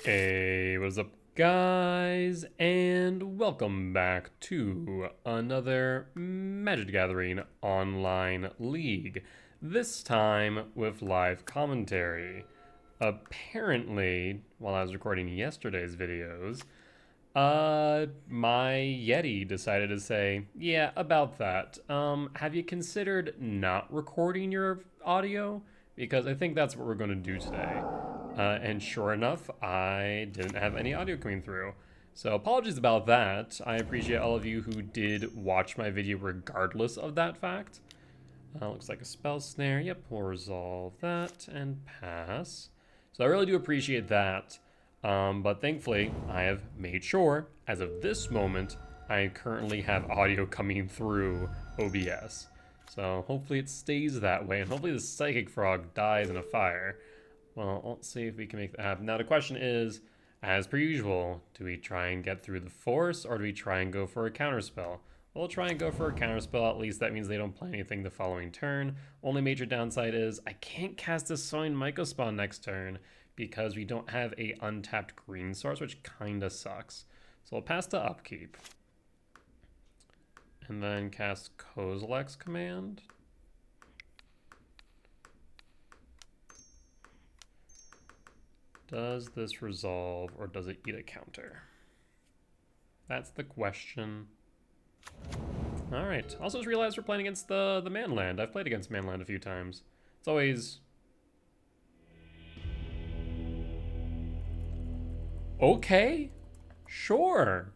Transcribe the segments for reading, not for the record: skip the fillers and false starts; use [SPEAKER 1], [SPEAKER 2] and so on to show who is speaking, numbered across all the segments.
[SPEAKER 1] Hey, what's up, guys? And welcome back to another Magic the Gathering online league. This time with live commentary. Apparently, while I was recording yesterday's videos, my Yeti decided to say, yeah, about that. Have you considered not recording your audio? Because I think that's what we're going to do today. And sure enough, I didn't have any audio coming through. So apologies about that. I appreciate all of you who did watch my video regardless of that fact. Looks like a spell snare. Yep, we'll resolve that and pass. So I really do appreciate that. But thankfully, I have made sure, as of this moment, I currently have audio coming through OBS. So hopefully it stays that way, and hopefully the Psychic Frog dies in a fire. Well, let's see if we can make that happen. Now the question is, as per usual, do we try and get through the force, or do we try and go for a counterspell? We'll try and go for a counterspell. At least that means they don't play anything the following turn. Only major downside is I can't cast a Sowing Mycospawn next turn because we don't have a untapped green source, which kinda sucks. So we'll pass to upkeep. And then cast Kozilek's Command. Does this resolve, or does it eat a counter? That's the question. All right. Also just realized we're playing against the Manland. I've played against Manland a few times. It's always... Okay. Sure.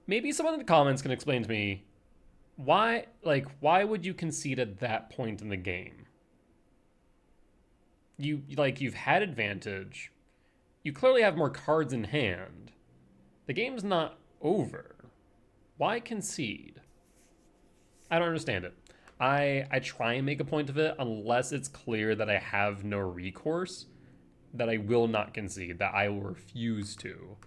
[SPEAKER 1] Maybe someone in the comments can explain to me why would you concede at that point in the game? You've had advantage. You clearly have more cards in hand. The game's not over. Why concede? I don't understand it. I try and make a point of it unless it's clear that I have no recourse, that I will not concede, that I will refuse to.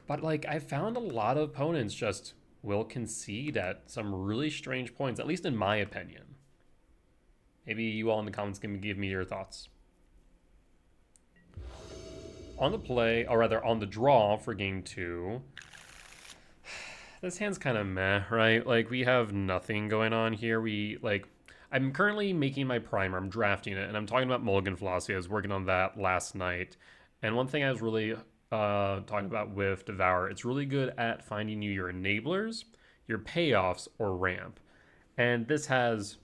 [SPEAKER 1] But I found a lot of opponents just will concede at some really strange points, at least in my opinion. Maybe you all in the comments can give me your thoughts. On the play, or rather on the draw for game 2, this hand's kind of meh, right? We have nothing going on here. I'm currently making my primer. I'm drafting it, and I'm talking about Mulligan Philosophy. I was working on that last night. And one thing I was really talking about with Devour, it's really good at finding you your enablers, your payoffs, or ramp. And this has...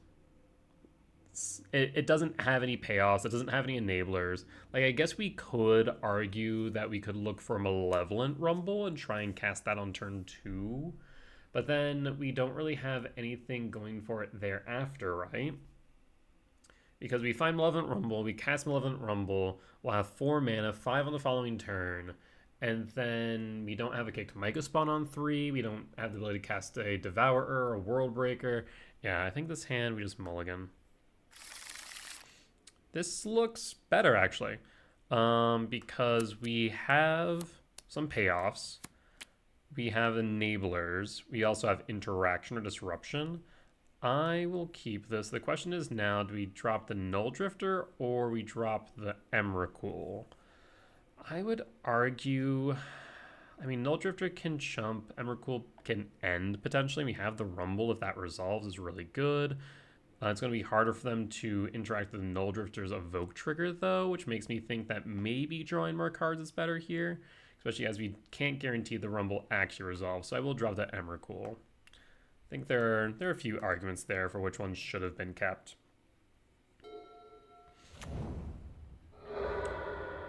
[SPEAKER 1] It doesn't have any payoffs. It doesn't have any enablers. I guess we could argue that we could look for Malevolent Rumble and try and cast that on turn 2. But then we don't really have anything going for it thereafter, right? Because we find Malevolent Rumble, we cast Malevolent Rumble, we'll have 4 mana, 5 on the following turn, and then we don't have a kick to Mycospawn on 3, we don't have the ability to cast a Devourer, a World Breaker. Yeah, I think this hand we just mulligan. This looks better, actually, because we have some payoffs. We have enablers. We also have interaction or disruption. I will keep this. The question is now, do we drop the Null Drifter or we drop the Emrakul? I would argue... I mean, Null Drifter can chump. Emrakul can end, potentially. We have the Rumble. If that resolves, is really good. It's going to be harder for them to interact with the Null Drifter's Evoke trigger, though, which makes me think that maybe drawing more cards is better here, especially as we can't guarantee the Rumble actually resolves. So I will drop that Emrakul. I think there are a few arguments there for which one should have been kept.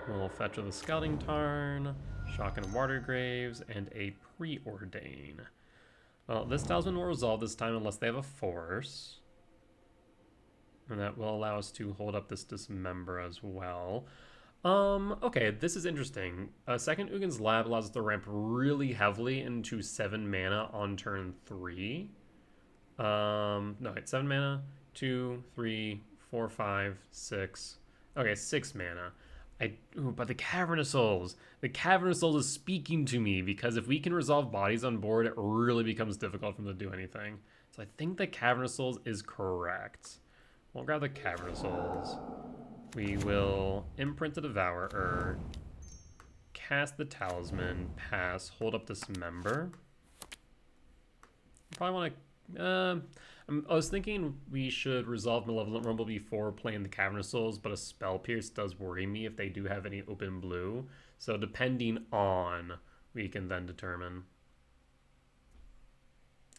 [SPEAKER 1] We'll fetch with a Scouting Tarn, Shock and Water Graves, and a Preordain. Well, this talisman will resolve this time unless they have a force. And that will allow us to hold up this Dismember as well. Okay, this is interesting. Second Ugin's Lab allows us to ramp really heavily into 7 mana on turn 3. No, wait, 7 mana, 2, 3, 4, 5, 6. Okay, 6 mana. But the Cavernous Souls. The Cavernous Souls is speaking to me, because if we can resolve bodies on board, it really becomes difficult for them to do anything. So I think the Cavernous Souls is correct. We'll grab the Cavernous Souls. We will imprint the Devourer, cast the Talisman, pass, hold up Dismember. Probably want to... I was thinking we should resolve Malevolent Rumble before playing the Cavernous Souls, but a Spell Pierce does worry me if they do have any open blue. So depending on, we can then determine.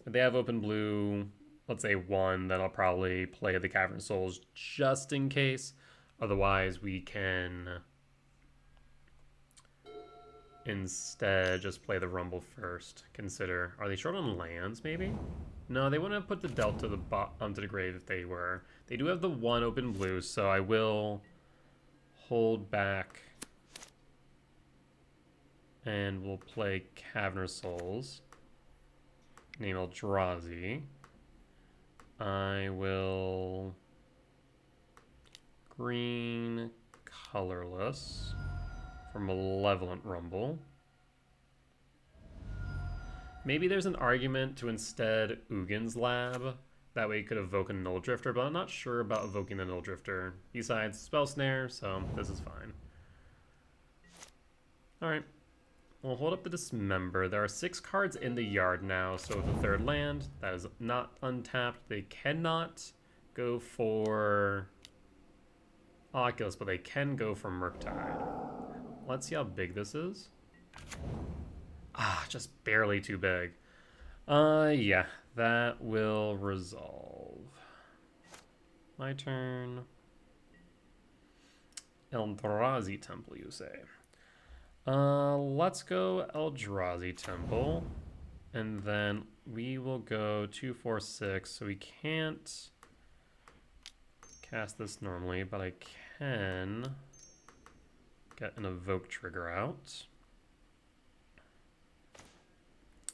[SPEAKER 1] If they have open blue, let's say 1, then I'll probably play the Cavernous Souls just in case. Otherwise, we can instead just play the Rumble first. Consider, are they short on lands maybe? No, they wouldn't have put the Delta to the grave if they were. They do have the 1 open blue, so I will hold back and we'll play Cavernous Souls. Name Eldrazi. I will green colorless for Malevolent Rumble. Maybe there's an argument to instead Ugin's Lab. That way you could evoke a Null Drifter, but I'm not sure about evoking the Null Drifter. Besides, Spell Snare, so this is fine. Alright. We'll hold up the Dismember. There are 6 cards in the yard now, so the 3rd land, that is not untapped. They cannot go for Oculus, but they can go for Murktide. Let's see how big this is. Ah, just barely too big. Yeah, that will resolve. My turn. Eldrazi Temple, you say. Let's go Eldrazi Temple. And then we will go 2, 4, 6. So we can't cast this normally, but I can get an evoke trigger out.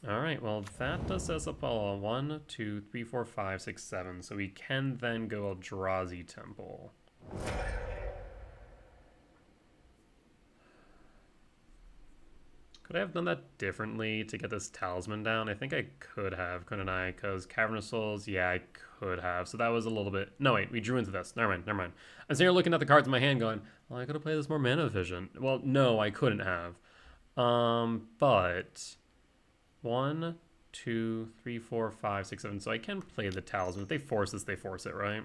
[SPEAKER 1] Alright, well that does us up all 1, 2, 3, 4, 5, 6, 7. So we can then go Eldrazi Temple. Could I have done that differently to get this Talisman down? I think I could have, couldn't I? Because Cavernous Souls, yeah, I could have. So that was a little bit... No, wait, we drew into this. Never mind, never mind. I'm sitting here looking at the cards in my hand going, well, I could have played this more mana efficient. Well, no, I couldn't have. But 1, 2, 3, 4, 5, 6, 7. So I can play the Talisman. If they force this, they force it, right?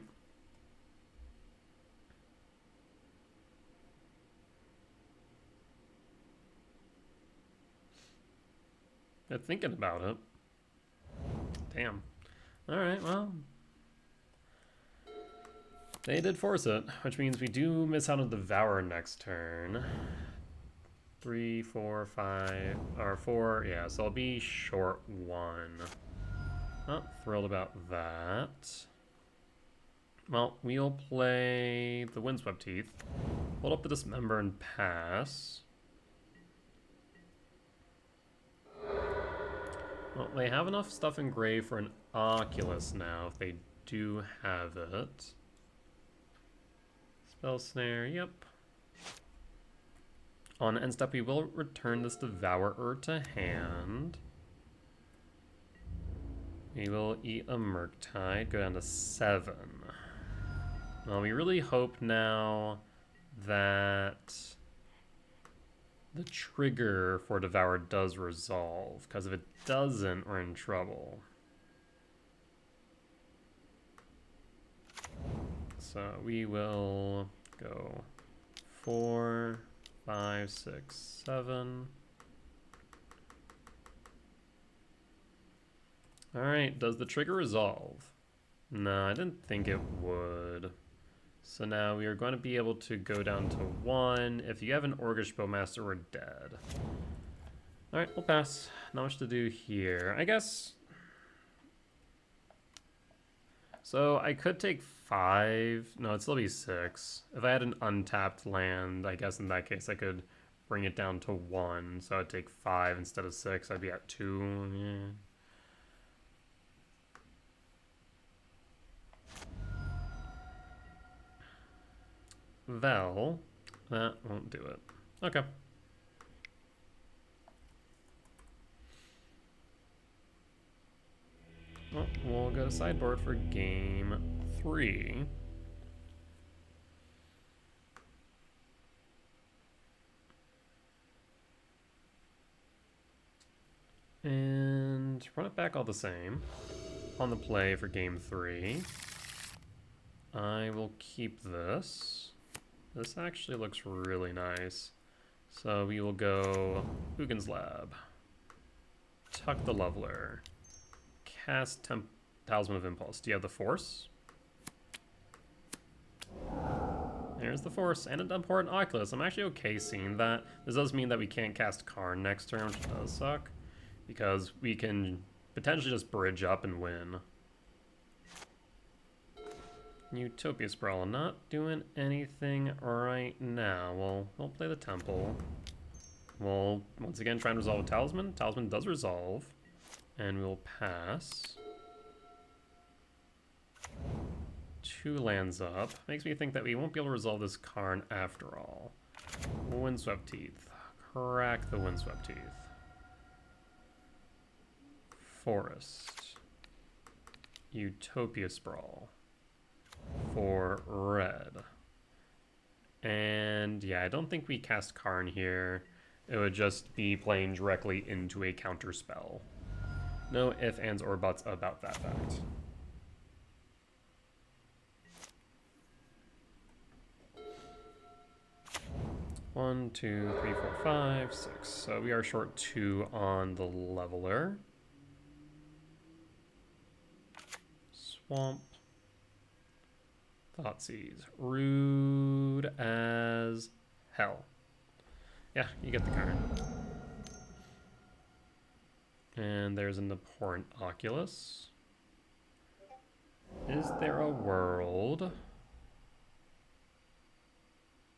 [SPEAKER 1] They're thinking about it. Damn. Alright, well. They did force it, which means we do miss out on Devour next turn. 3, 4, 5, or 4, yeah, so I'll be short 1. Not thrilled about that. Well, we'll play the Windswept Teeth. Hold up the Dismember and pass. Well, they have enough stuff in gray for an Oculus now, if they do have it. Spell Snare, yep. On end step, we will return this Devourer to hand. We will eat a Murktide, go down to 7. Well, we really hope now that the trigger for Devour does resolve, because if it doesn't, we're in trouble. So we will go 4, 5, 6, 7. Alright, does the trigger resolve? No, I didn't think it would. So now we are going to be able to go down to 1. If you have an Orcish Bowmaster, we're dead. Alright, we'll pass. Not much to do here. I guess... So I could take 5. No, it'd still be 6. If I had an untapped land, I guess in that case I could bring it down to 1. So I'd take 5 instead of 6. I'd be at 2. Yeah. Vel, that won't do it. Okay. Well, we'll go to sideboard for game 3. to run it back all the same, on the play for game 3, I will keep this. This actually looks really nice. So we will go Ugin's Lab, tuck the Leveler, cast Talisman of Impulse. Do you have the Force? There's the Force and an important Oculus. I'm actually okay seeing that. This does mean that we can't cast Karn next turn, which does suck, because we can potentially just bridge up and win. Utopia Sprawl, not doing anything right now. We'll play the Temple. We'll once again try and resolve a Talisman. Talisman does resolve, and we'll pass. 2 lands up. Makes me think that we won't be able to resolve this Karn after all. Windswept Teeth. Crack the Windswept Teeth. Forest. Utopia Sprawl. For red. And yeah, I don't think we cast Karn here. It would just be playing directly into a counter spell. No ifs, ands, or buts about that fact. One, two, three, four, five, six. So we are short 2 on the Leveler. Swamp. Thoughtseize. Rude as hell. Yeah, you get the card. And there's an abhorrent Oculus. Is there a world?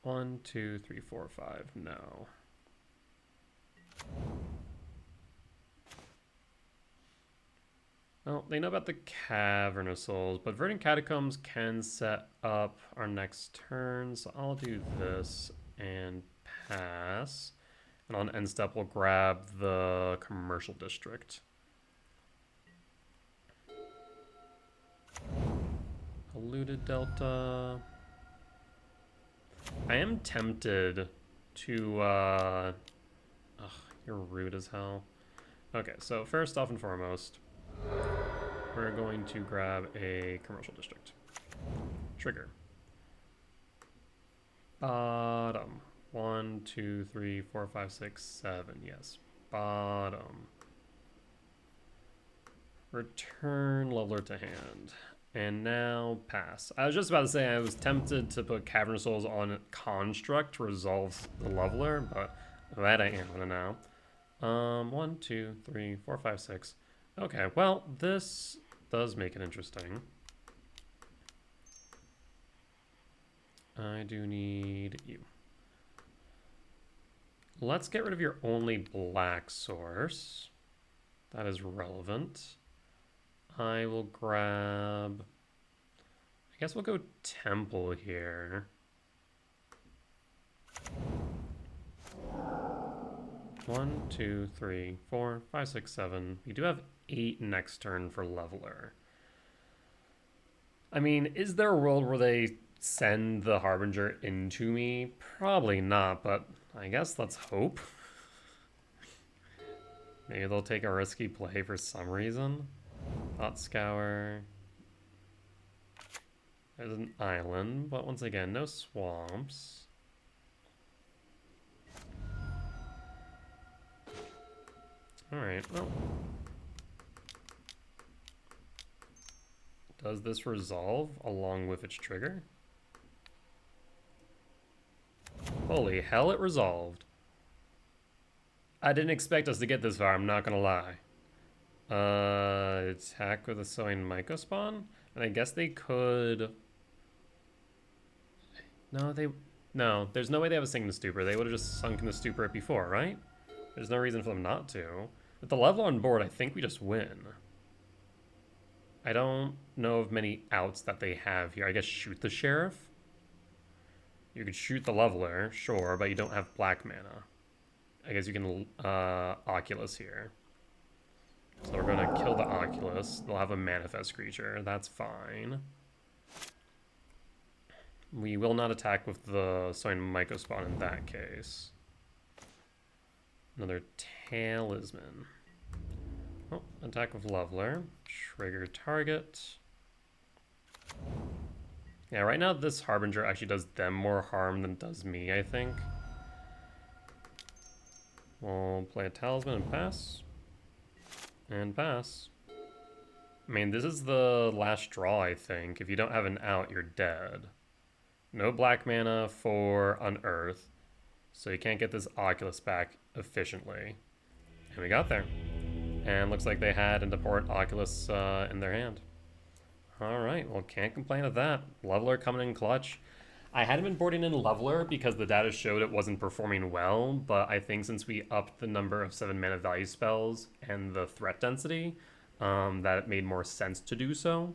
[SPEAKER 1] 1, 2, 3, 4, 5. No. Well, they know about the Cavern of Souls, but Verdant Catacombs can set up our next turn, so I'll do this and pass. And on end step, we'll grab the Commercial District. Polluted Delta. I am tempted to, ugh, you're rude as hell. Okay, so first off and foremost, we're going to grab a Commercial District. Trigger. Bottom. 1, 2, 3, 4, 5, 6, 7. Yes. Bottom. Return Leveler to hand. And now pass. I was just about to say I was tempted to put Cavern of Souls on Construct to resolve the Leveler, but that I ain't gonna now. 1, 2, 3, 4, 5, 6. Okay, well, this does make it interesting. I do need you. Let's get rid of your only black source. That is relevant. I will grab... I guess we'll go Temple here. 1, 2, 3, 4, 5, 6, 7. We do have 8 next turn for Leveler. I mean, is there a world where they send the Harbinger into me? Probably not, but I guess let's hope. Maybe they'll take a risky play for some reason. Thought Scour. There's an island, but once again, no swamps. Alright, well. Does this resolve along with its trigger? Holy hell, it resolved. I didn't expect us to get this far, I'm not gonna lie. Attack with a sowing Mycospawn? And I guess they could... No, there's no way they have a sink in the stupor. They would have just sunk in the stupor before, right? There's no reason for them not to. With the level on board, I think we just win. I don't know of many outs that they have here. I guess shoot the Sheriff? You could shoot the Leveler, sure, but you don't have black mana. I guess you can Oculus here. So we're going to kill the Oculus. They'll have a Manifest creature. That's fine. We will not attack with the Sowing Mycospawn in that case. Another Talisman. Oh, attack with Leveler. Trigger target. Yeah, right now this Harbinger actually does them more harm than it does me, I think. We'll play a Talisman and pass. And pass. I mean, this is the last draw, I think. If you don't have an out, you're dead. No black mana for Unearth, so you can't get this Oculus back efficiently. And we got there. And looks like they had an important Oculus in their hand. Alright, well, can't complain with that. Leveler coming in clutch. I hadn't been boarding in Leveler because the data showed it wasn't performing well, but I think since we upped the number of 7 mana value spells and the threat density, that it made more sense to do so.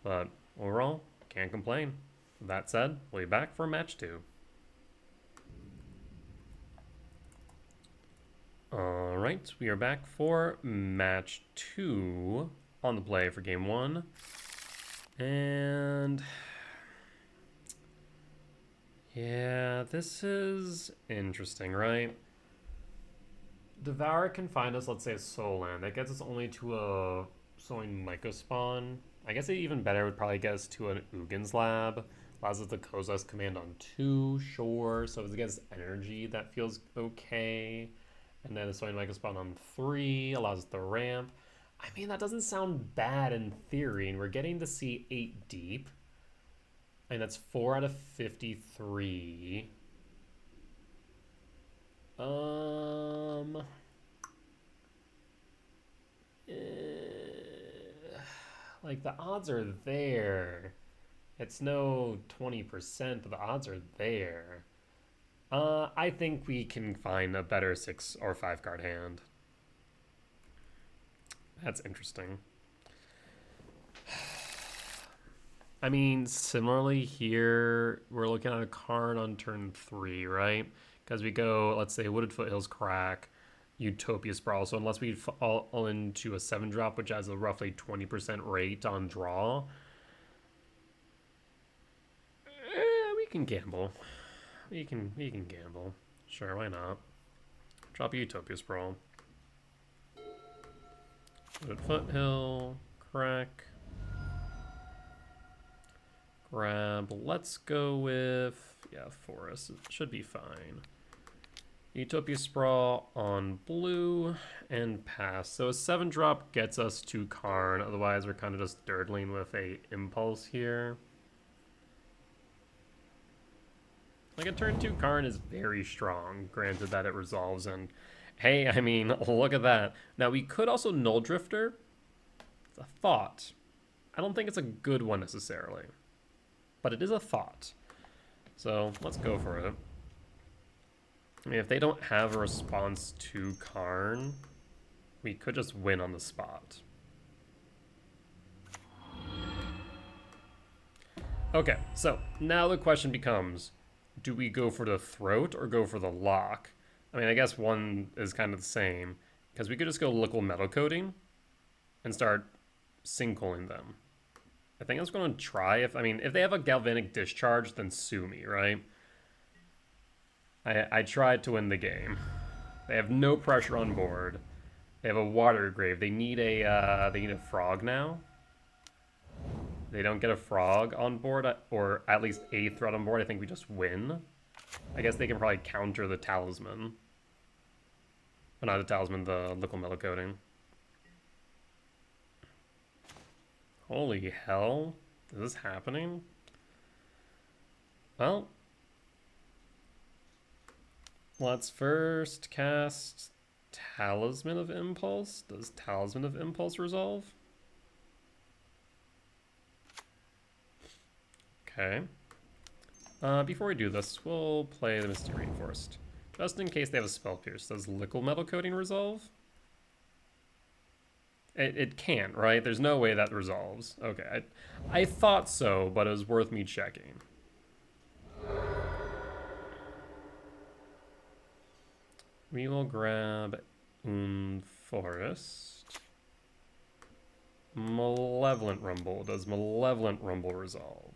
[SPEAKER 1] But overall, can't complain. That said, we'll be back for match 2. Alright, we are back for match 2 on the play for game 1. And yeah, this is interesting, right? Devour can find us, let's say, a Soul Land. That gets us only to a Sowing Mycospawn. I guess even better would probably get us to an Ugin's Lab. Allows us to Kozilek's Command on 2, sure. So if it gets energy, that feels okay. And then a Sowing Mycospawn on 3 allows us to ramp. I mean, that doesn't sound bad in theory, and we're getting to see 8 deep. And that's 4 out of 53. Like, the odds are there. It's no 20%, but the odds are there. I think we can find a better 6 or 5 card hand. That's interesting. I mean, similarly here, we're looking at a card on turn 3, right? Because we go, let's say, Wooded Foothills Crack, Utopia Sprawl. So unless we fall into a 7-drop, which has a roughly 20% rate on draw, we can gamble. We can gamble. Sure, why not? Drop a Utopia Sprawl. Wooded Foothill, Crack. Grab, let's go with, yeah, Forest. It should be fine. Utopia Sprawl on blue and pass. So a 7-drop gets us to Karn. Otherwise, we're kind of just dirtling with a Impulse here. Like a turn 2 Karn is very strong, granted that it resolves. And hey, I mean, look at that. Now, we could also Null Drifter. It's a thought. I don't think it's a good one necessarily, but it is a thought. So let's go for it. I mean, if they don't have a response to Karn, we could just win on the spot. Okay, so now the question becomes, do we go for the Throat or go for the Lock? I mean, I guess one is kind of the same, because we could just go Liquid Metal Coating and start sinkholing them. I think I was going to try, if they have a Galvanic Discharge, then sue me, right? I tried to win the game. They have no pressure on board. They have a Water Grave. They need a frog now. They don't get a frog on board, or at least a threat on board. I think we just win. I guess they can probably counter the Talisman. But not the Talisman, the Liquid Metal Coating. Holy hell. Is this happening? Well, let's first cast Talisman of Impulse. Does Talisman of Impulse resolve? Okay. Before we do this, we'll play the Misty Rainforest. Just in case they have a Spell Pierce. Does Liquid Metal Coating resolve? It can't, right? There's no way that resolves. Okay, I thought so, but it was worth me checking. We will grab Forest. Malevolent Rumble. Does Malevolent Rumble resolve?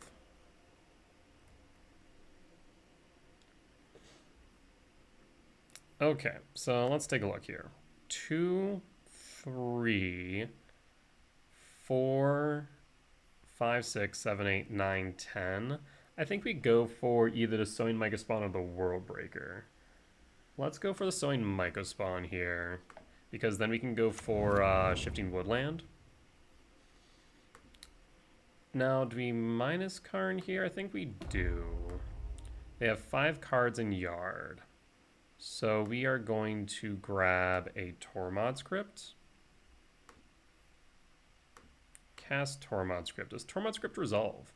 [SPEAKER 1] Okay, so let's take a look here. 2, 3, 4, 5, 6, 7, 8, 9, 10. I think we go for either the Sowing Mycospawn or the World Breaker. Let's go for the Sowing Mycospawn here, because then we can go for Shifting Woodland. Now, do we minus Karn here? I think we do. They have 5 cards in Yard. So we are going to grab a Tormod Script. Cast Tormod Script. Does Tormod Script resolve?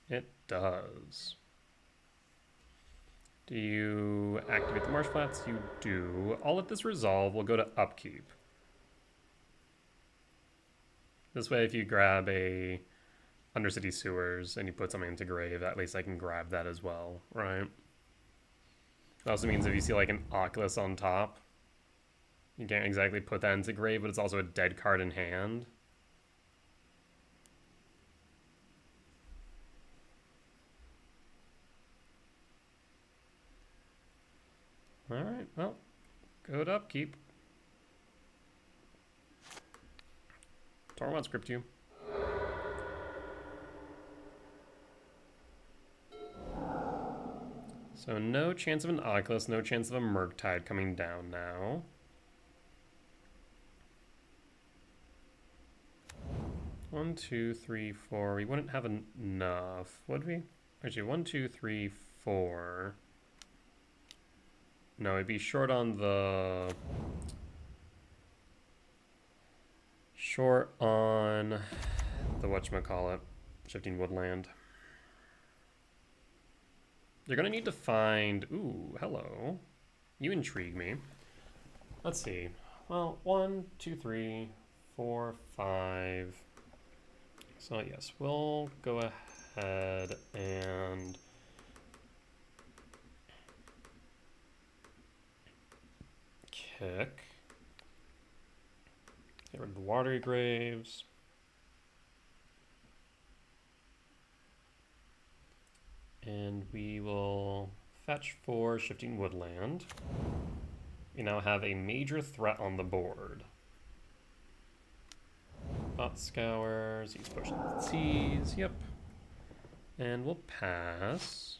[SPEAKER 1] It does. Do you activate the Marsh Flats? You do. I'll let this resolve. We'll go to Upkeep. This way, if you grab a Undercity Sewers and you put something into Grave, at least I can grab that as well, right? It also means if you see like an Oculus on top, you can't exactly put that into Grave, but it's also a dead card in hand. Alright, well, go to Upkeep. Tormod Script you. So no chance of an Oculus, no chance of a Murktide coming down now. One, two, three, four. We wouldn't have enough, would we? Actually, 1, 2, 3, 4. No, it'd be short on the... Short on the whatchamacallit, Shifting Woodland. You're gonna need to find... Ooh, hello. You intrigue me. Let's see. Well, 1, 2, 3, 4, 5. So yes, we'll go ahead and... kick. Get rid of the Watery Graves. And we will fetch for Shifting Woodland. We now have a major threat on the board. Bot Scours, use Potion of the Seas, yep. And we'll pass.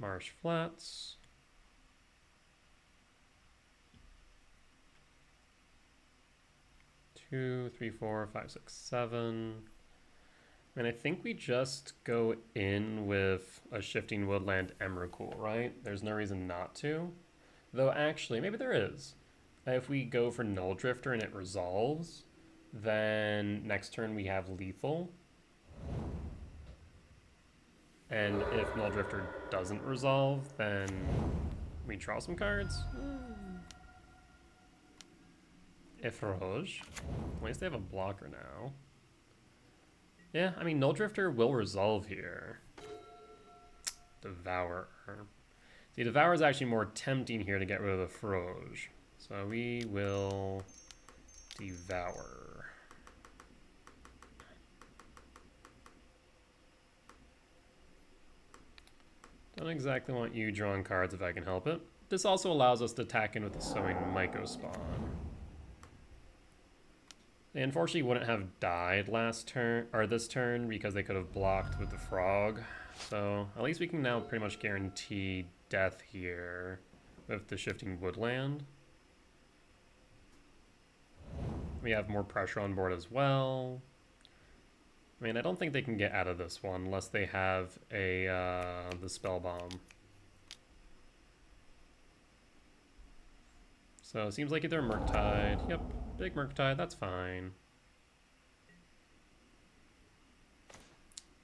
[SPEAKER 1] Marsh Flats. Two, three, four, five, six, seven. And I think we just go in with a Shifting Woodland Emrakul, right? There's no reason not to. Though actually, maybe there is. If we go for Null Drifter and it resolves, then next turn we have Lethal. And if Null Drifter doesn't resolve, then we draw some cards. Ifroge. At least they have a blocker now. Yeah, I mean, Null Drifter will resolve here. Devourer. See, Devourer is actually more tempting here to get rid of the Froge. So we will Devour. Don't exactly want you drawing cards if I can help it. This also allows us to attack in with the Sowing Mycospawn. They unfortunately wouldn't have died last turn, or this turn, because they could have blocked with the Frog. So at least we can now pretty much guarantee death here with the Shifting Woodland. We have more pressure on board as well. I mean, I don't think they can get out of this one unless they have a the Spell Bomb. So it seems like either Murktide. Yep, big Murktide, that's fine.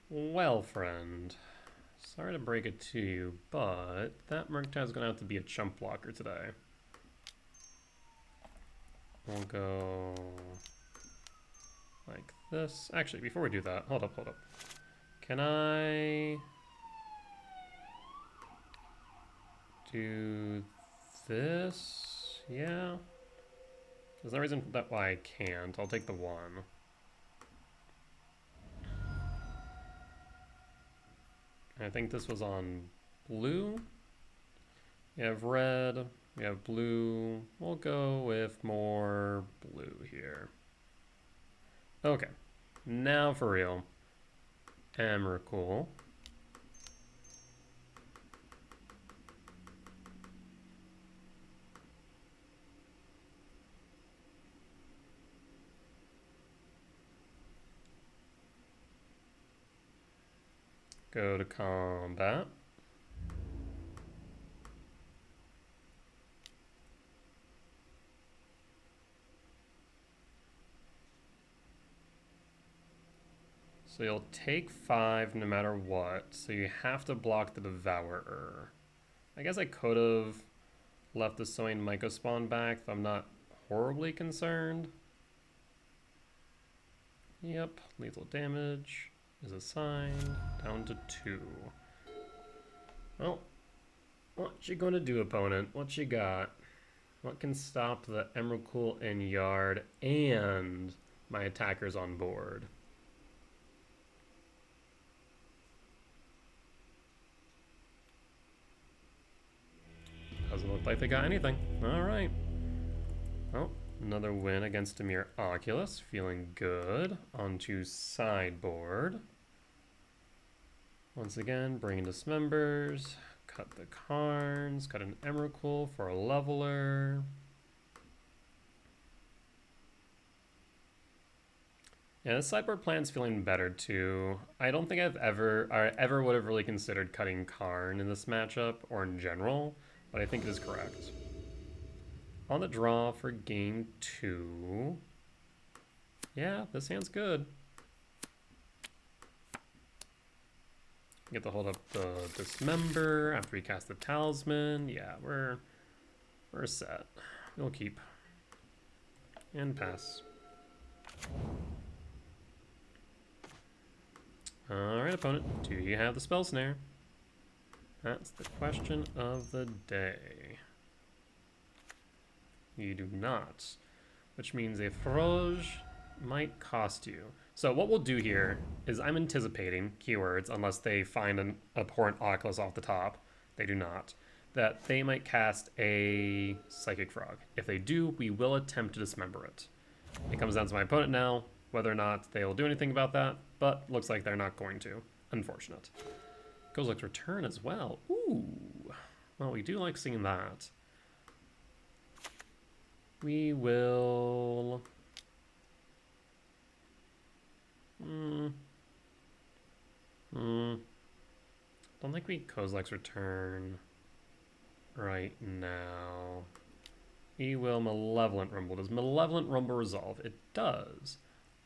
[SPEAKER 1] Well, friend, sorry to break it to you, but that Murktide is going to have to be a chump blocker today. We'll go like this. Actually, before we do that, hold up. Can I do this? Yeah. There's no reason that why I can't. I'll take the 1. I think this was on blue. We have red. We have blue. We'll go with more blue here. Okay. Now for real. Emrakul. Go to combat. So you'll take 5 no matter what, so you have to block the Devourer. I guess I could have left the Sowing Mycospawn back if I'm not horribly concerned. Yep, lethal damage is assigned, down to 2. Well, what you gonna do, opponent? What you got? What can stop the Emrakul in yard and my attackers on board? Doesn't look like they got anything. Alright. Well, another win against Dimir Oculus. Feeling good. Onto sideboard. Once again, bring dismembers. Cut the Karns. Cut an Emrakul for a leveler. Yeah, the sideboard plan's feeling better too. I don't think I ever would have really considered cutting Karn in this matchup, or in general, but I think it is correct. On the draw for game 2. Yeah, this hand's good. Get to hold up the Dismember after we cast the Talisman. Yeah, we're set. We'll keep. And pass. Alright, opponent. Do you have the Spell Snare? That's the question of the day. You do not. Which means a Froge might cost you. So what we'll do here is I'm anticipating keywords, unless they find an abhorrent Oculus off the top. They do not. That they might cast a Psychic Frog. If they do, we will attempt to dismember it. It comes down to my opponent now, whether or not they'll do anything about that, but looks like they're not going to. Unfortunate. Kozilek's Return as well. Ooh. Well, we do like seeing that. We will... Don't think we Kozilek's Return right now. We will Malevolent Rumble. Does Malevolent Rumble resolve? It does.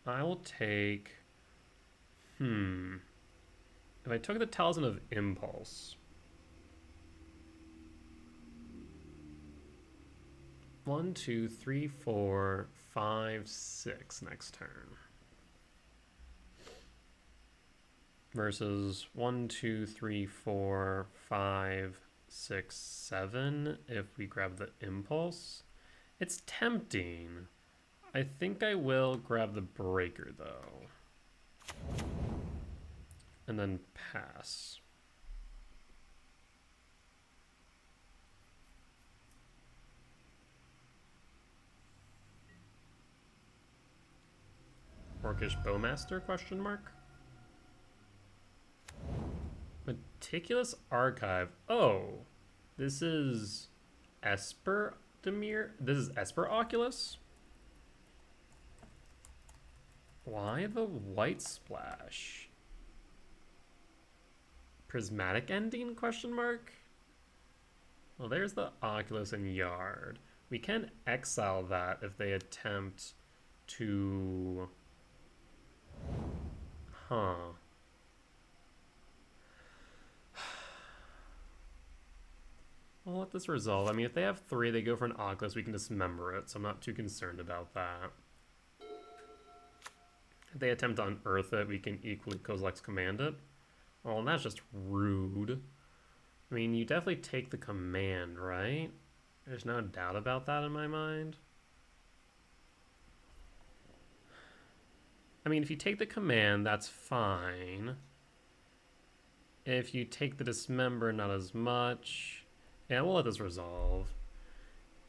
[SPEAKER 1] I will take... If I took the Talisman of Impulse... 1, 2, 3, 4, 5, 6 next turn. Versus 1, 2, 3, 4, 5, 6, 7 if we grab the Impulse. It's tempting. I think I will grab the Breaker though. And then pass. Orcish Bowmaster, question mark? Meticulous Archive. Oh, this is Esper Dimir? This is Esper Oculus? Why the white splash? Prismatic Ending, question mark? Well, there's the Oculus in yard. We can exile that if they attempt to... Huh. I'll let this resolve. I mean, if they have 3, they go for an Oculus, we can dismember it, so I'm not too concerned about that. If they attempt to unearth it, we can equally Kozilek's Command it. Oh, and that's just rude. I mean, you definitely take the command, right? There's no doubt about that in my mind. I mean, if you take the command, that's fine. If you take the dismember, not as much. Yeah, we'll let this resolve.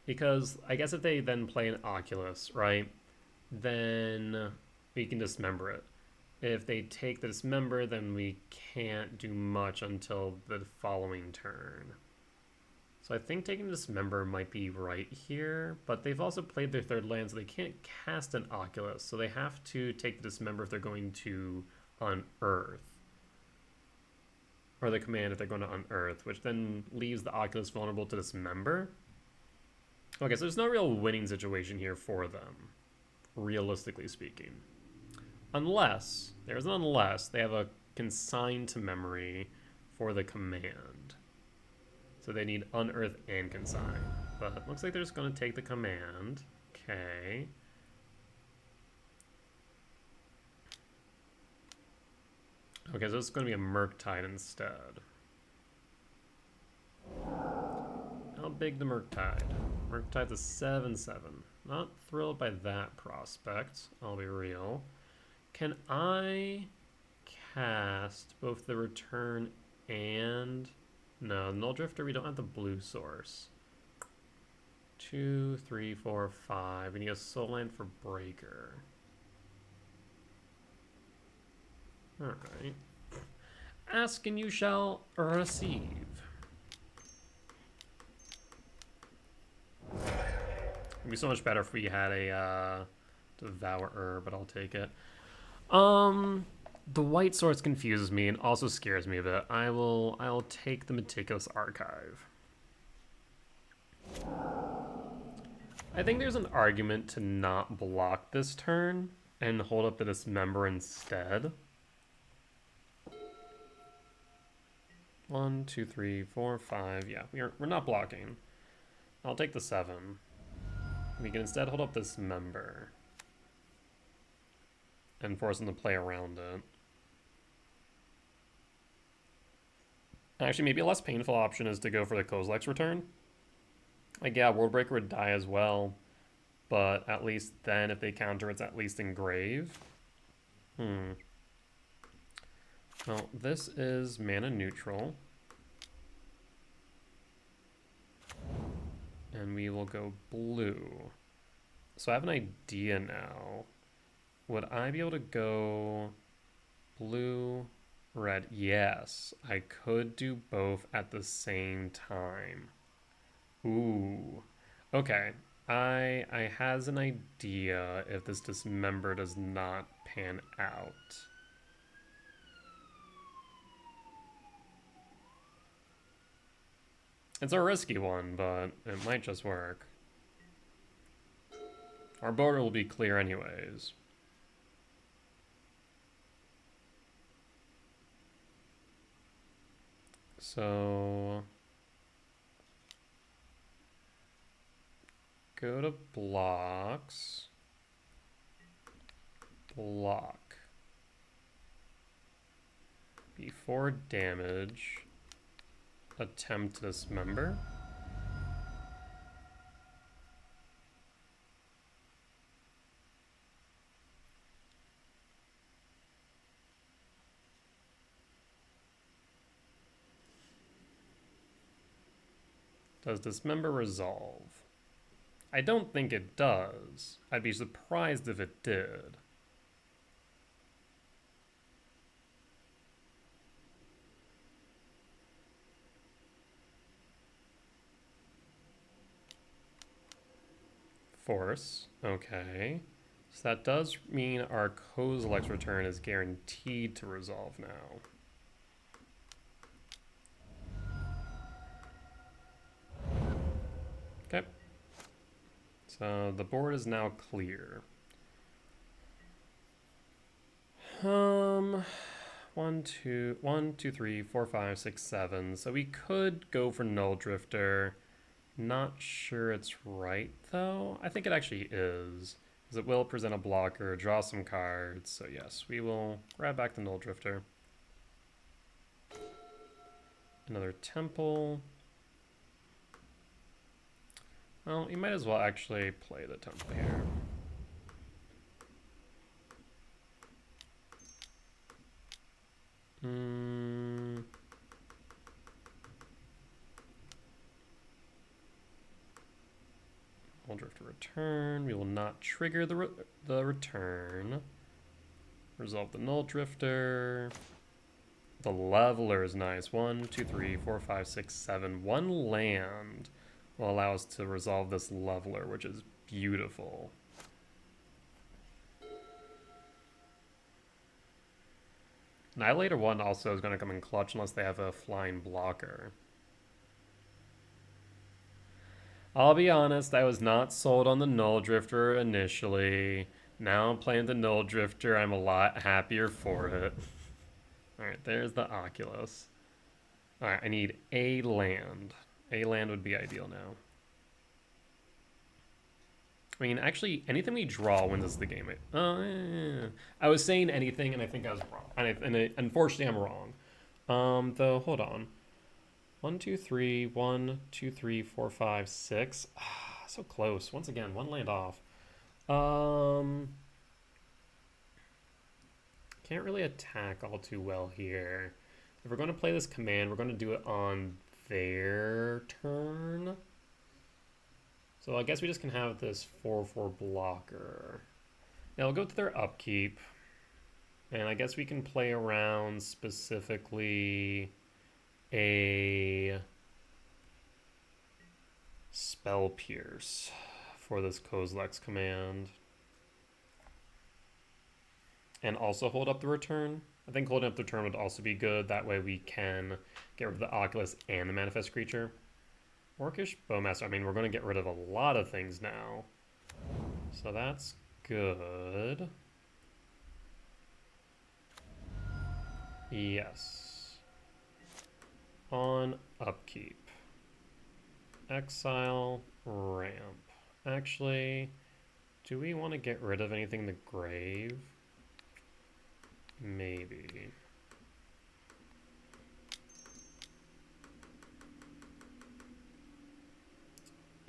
[SPEAKER 1] Because I guess if they then play an Oculus, right, then we can dismember it. If they take the dismember, then we can't do much until the following turn. So I think taking the dismember might be right here, but they've also played their third land, so they can't cast an Oculus. So they have to take the dismember if they're going to unearth. Or the command if they're going to unearth, which then leaves the Oculus vulnerable to dismember. Okay, so there's no real winning situation here for them, realistically speaking. Unless, there's an unless, they have a consign to memory for the command. So they need unearth and consign. But it looks like they're just going to take the command. Okay. Okay, so it's going to be a Murktide instead. How big the Murktide? Murktide's a 7/7. Not thrilled by that prospect, I'll be real. Can I cast both the return and... No, Null Drifter, we don't have the blue source. 2, 3, 4, 5. We need a soul land for Breaker. Alright. Ask and you shall receive. It'd be so much better if we had a Devourer, but I'll take it. The white source confuses me and also scares me a bit. I'll take the Meticulous Archive. I think there's an argument to not block this turn and hold up the Dismember instead. 1, 2, 3, 4, 5. Yeah, we're not blocking. I'll take the 7. We can instead hold up this Dismember and force them to play around it. Actually, maybe a less painful option is to go for the Kozilek's return. Like, yeah, Worldbreaker would die as well, but at least then if they counter, it's at least engrave. Well, this is mana neutral. And we will go blue. So I have an idea now. Would I be able to go blue, red? Yes, I could do both at the same time. Ooh. Okay. I has an idea if this Dismember does not pan out. It's a risky one, but it might just work. Our border will be clear anyways. So... go to blocks. Block. Before damage, attempt to dismember. Does dismember resolve? I don't think it does. I'd be surprised if it did. Force, okay. So that does mean our Kozilek's return is guaranteed to resolve now. Okay. So the board is now clear. 1, 2, 3, 4, 5, 6, 7. So we could go for Null Drifter. Not sure it's right though. I think it actually is, because it will present a blocker, draw some cards. So yes, we will grab back the Null Drifter. Another Temple. Well, you might as well actually play the Temple here. Drifter return. We will not trigger the return. Resolve the Null Drifter. The Leveler is nice. 1, 2, 3, 4, 5, 6, 7. 1 land will allow us to resolve this Leveler, which is beautiful. Annihilator 1 also is going to come in clutch unless they have a flying blocker. I'll be honest, I was not sold on the Null Drifter initially. Now I'm playing the Null Drifter, I'm a lot happier for it. Alright, there's the Oculus. Alright, I need a land. A land would be ideal now. I mean, actually, anything we draw wins us the game. I was saying anything, and I think I was wrong. And unfortunately, I'm wrong. Though, hold on. 1, 2, 3, 1, 2, 3, 4, 5, 6. So close. Once again, 1 land off. Can't really attack all too well here. If we're going to play this command, we're going to do it on their turn. So I guess we just can have this 4/4 blocker. Now we'll go to their upkeep. And I guess we can play around specifically a Spell Pierce for this Kozilek's command. And also hold up the return. I think holding up the return would also be good. That way we can get rid of the Oculus and the Manifest Creature. Orcish Bowmaster. I mean, we're going to get rid of a lot of things now. So that's good. Yes. On upkeep. Exile, ramp. Actually, do we want to get rid of anything in the grave? Maybe.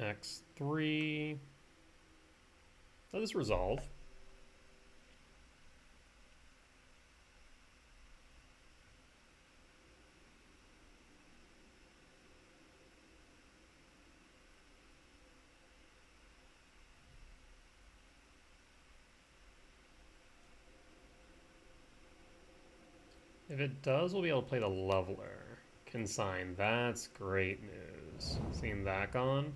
[SPEAKER 1] X3. Let us resolve. If it does, we'll be able to play the Leveler. Consign. That's great news. Seeing that gone.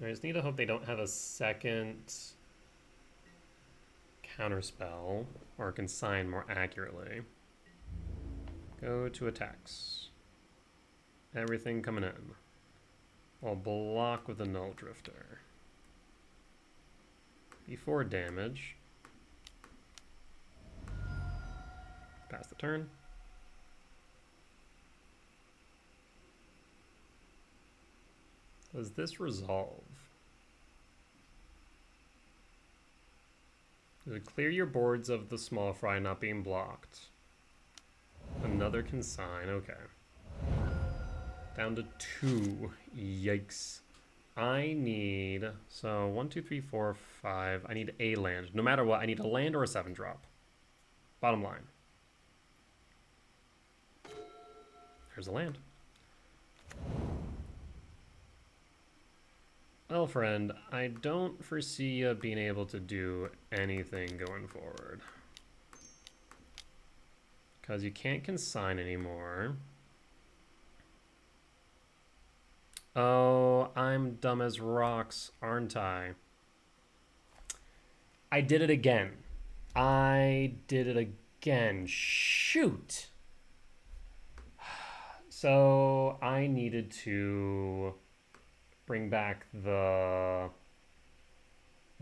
[SPEAKER 1] I just need to hope they don't have a second counterspell, or consign more accurately. Go to attacks. Everything coming in. I'll block with the Null Drifter. Before damage. Pass the turn. Does this resolve? Does it clear your boards of the small fry not being blocked? Another consign, okay. Down to 2. Yikes. I need, so 1, 2, 3, 4, 5. I need a land. No matter what, I need a land or a 7-drop. Bottom line. There's a land. Well, friend, I don't foresee you being able to do anything going forward. Because you can't consign anymore. Oh, I'm dumb as rocks, aren't I? I did it again. I did it again. Shoot! So I needed to bring back the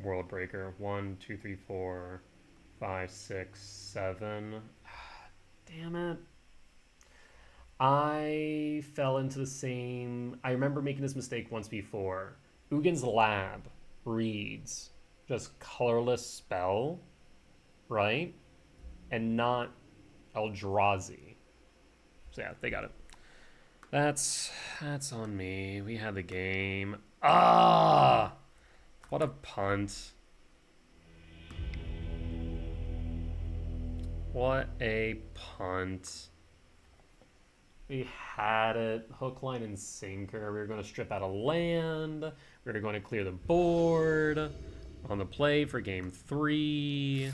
[SPEAKER 1] World Breaker. 1, 2, 3, 4, 5, 6, 7. Damn it. I fell into the same... I remember making this mistake once before. Ugin's Lab reads just colorless spell, right? And not Eldrazi. So yeah, they got it. That's on me. We had the game. Ah! What a punt. What a punt. We had it. Hook, line, and sinker. We were going to strip out a land. We were going to clear the board. On the play for game 3.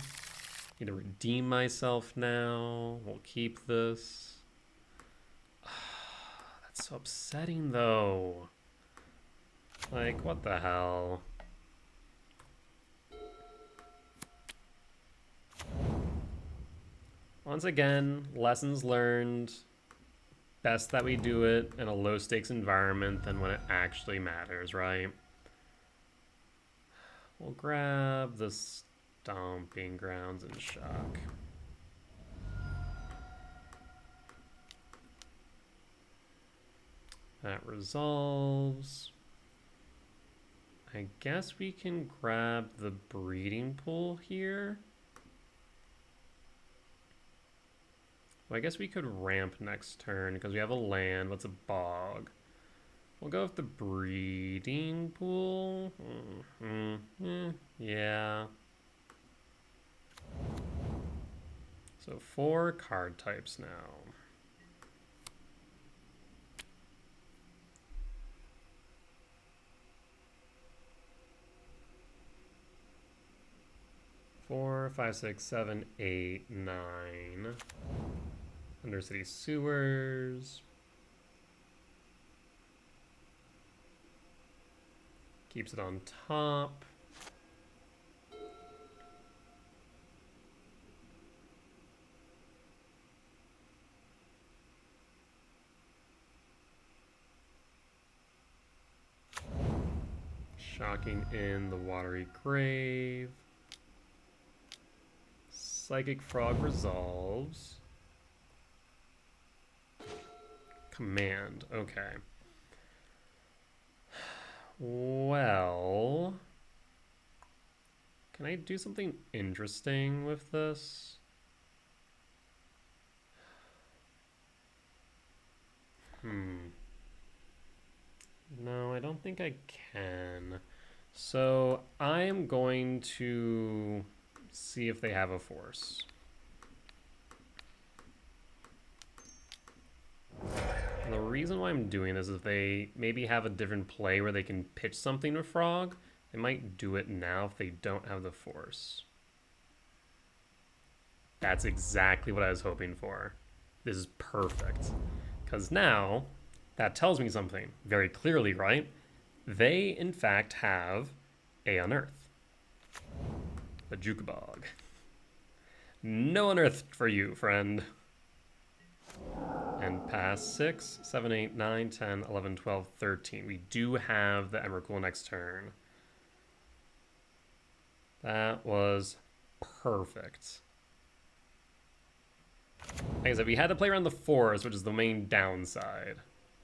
[SPEAKER 1] Need to redeem myself now. We'll keep this. That's so upsetting, though. Like, what the hell? Once again, lessons learned. Best that we do it in a low-stakes environment than when it actually matters, right? We'll grab the Stomping Grounds and Shock. That resolves. I guess we can grab the Breeding Pool here. Well, I guess we could ramp next turn because we have a land. What's a bog? We'll go with the Breeding Pool. Yeah. So 4 card types now. Four, 5, 6, 7, 8, 9. Undercity Sewers. Keeps it on top. Shocking in the Watery Grave. Psychic Frog resolves. Command, okay. Well, can I do something interesting with this? No, I don't think I can. So I am going to see if they have a force. And the reason why I'm doing this is if they maybe have a different play where they can pitch something to Frog, they might do it now if they don't have the force. That's exactly what I was hoping for. This is perfect. Because now, that tells me something very clearly, right? They, in fact, have a Unearth. The Jukabog. No Unearthed for you, friend. And pass 6, 7, 8, 9, 10, 11, 12, 13. We do have the Emrakul next turn. That was perfect. Like I said, we had to play around the forest, which is the main downside.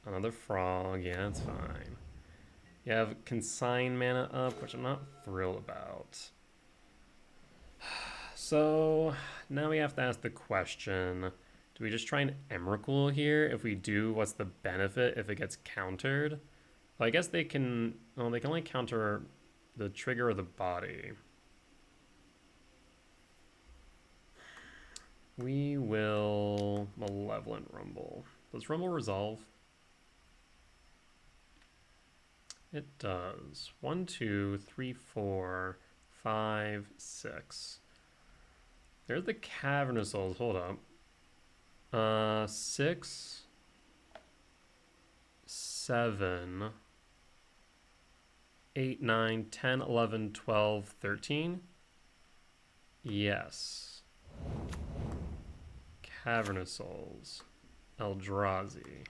[SPEAKER 1] Another frog, yeah, it's fine. You have Consign mana up, which I'm not thrilled about. So, now we have to ask the question, do we just try an Emrakul here? If we do, what's the benefit if it gets countered? Well, I guess they can, well, they can only counter the trigger or the body. We will Malevolent Rumble. Does Rumble resolve? It does. 1, 2, 3, 4, 5, 6. There's the Cavernous Souls. Hold up. 6, 7, 8, 9, 10, 11, 12, 13. Yes. Cavernous Souls. Eldrazi.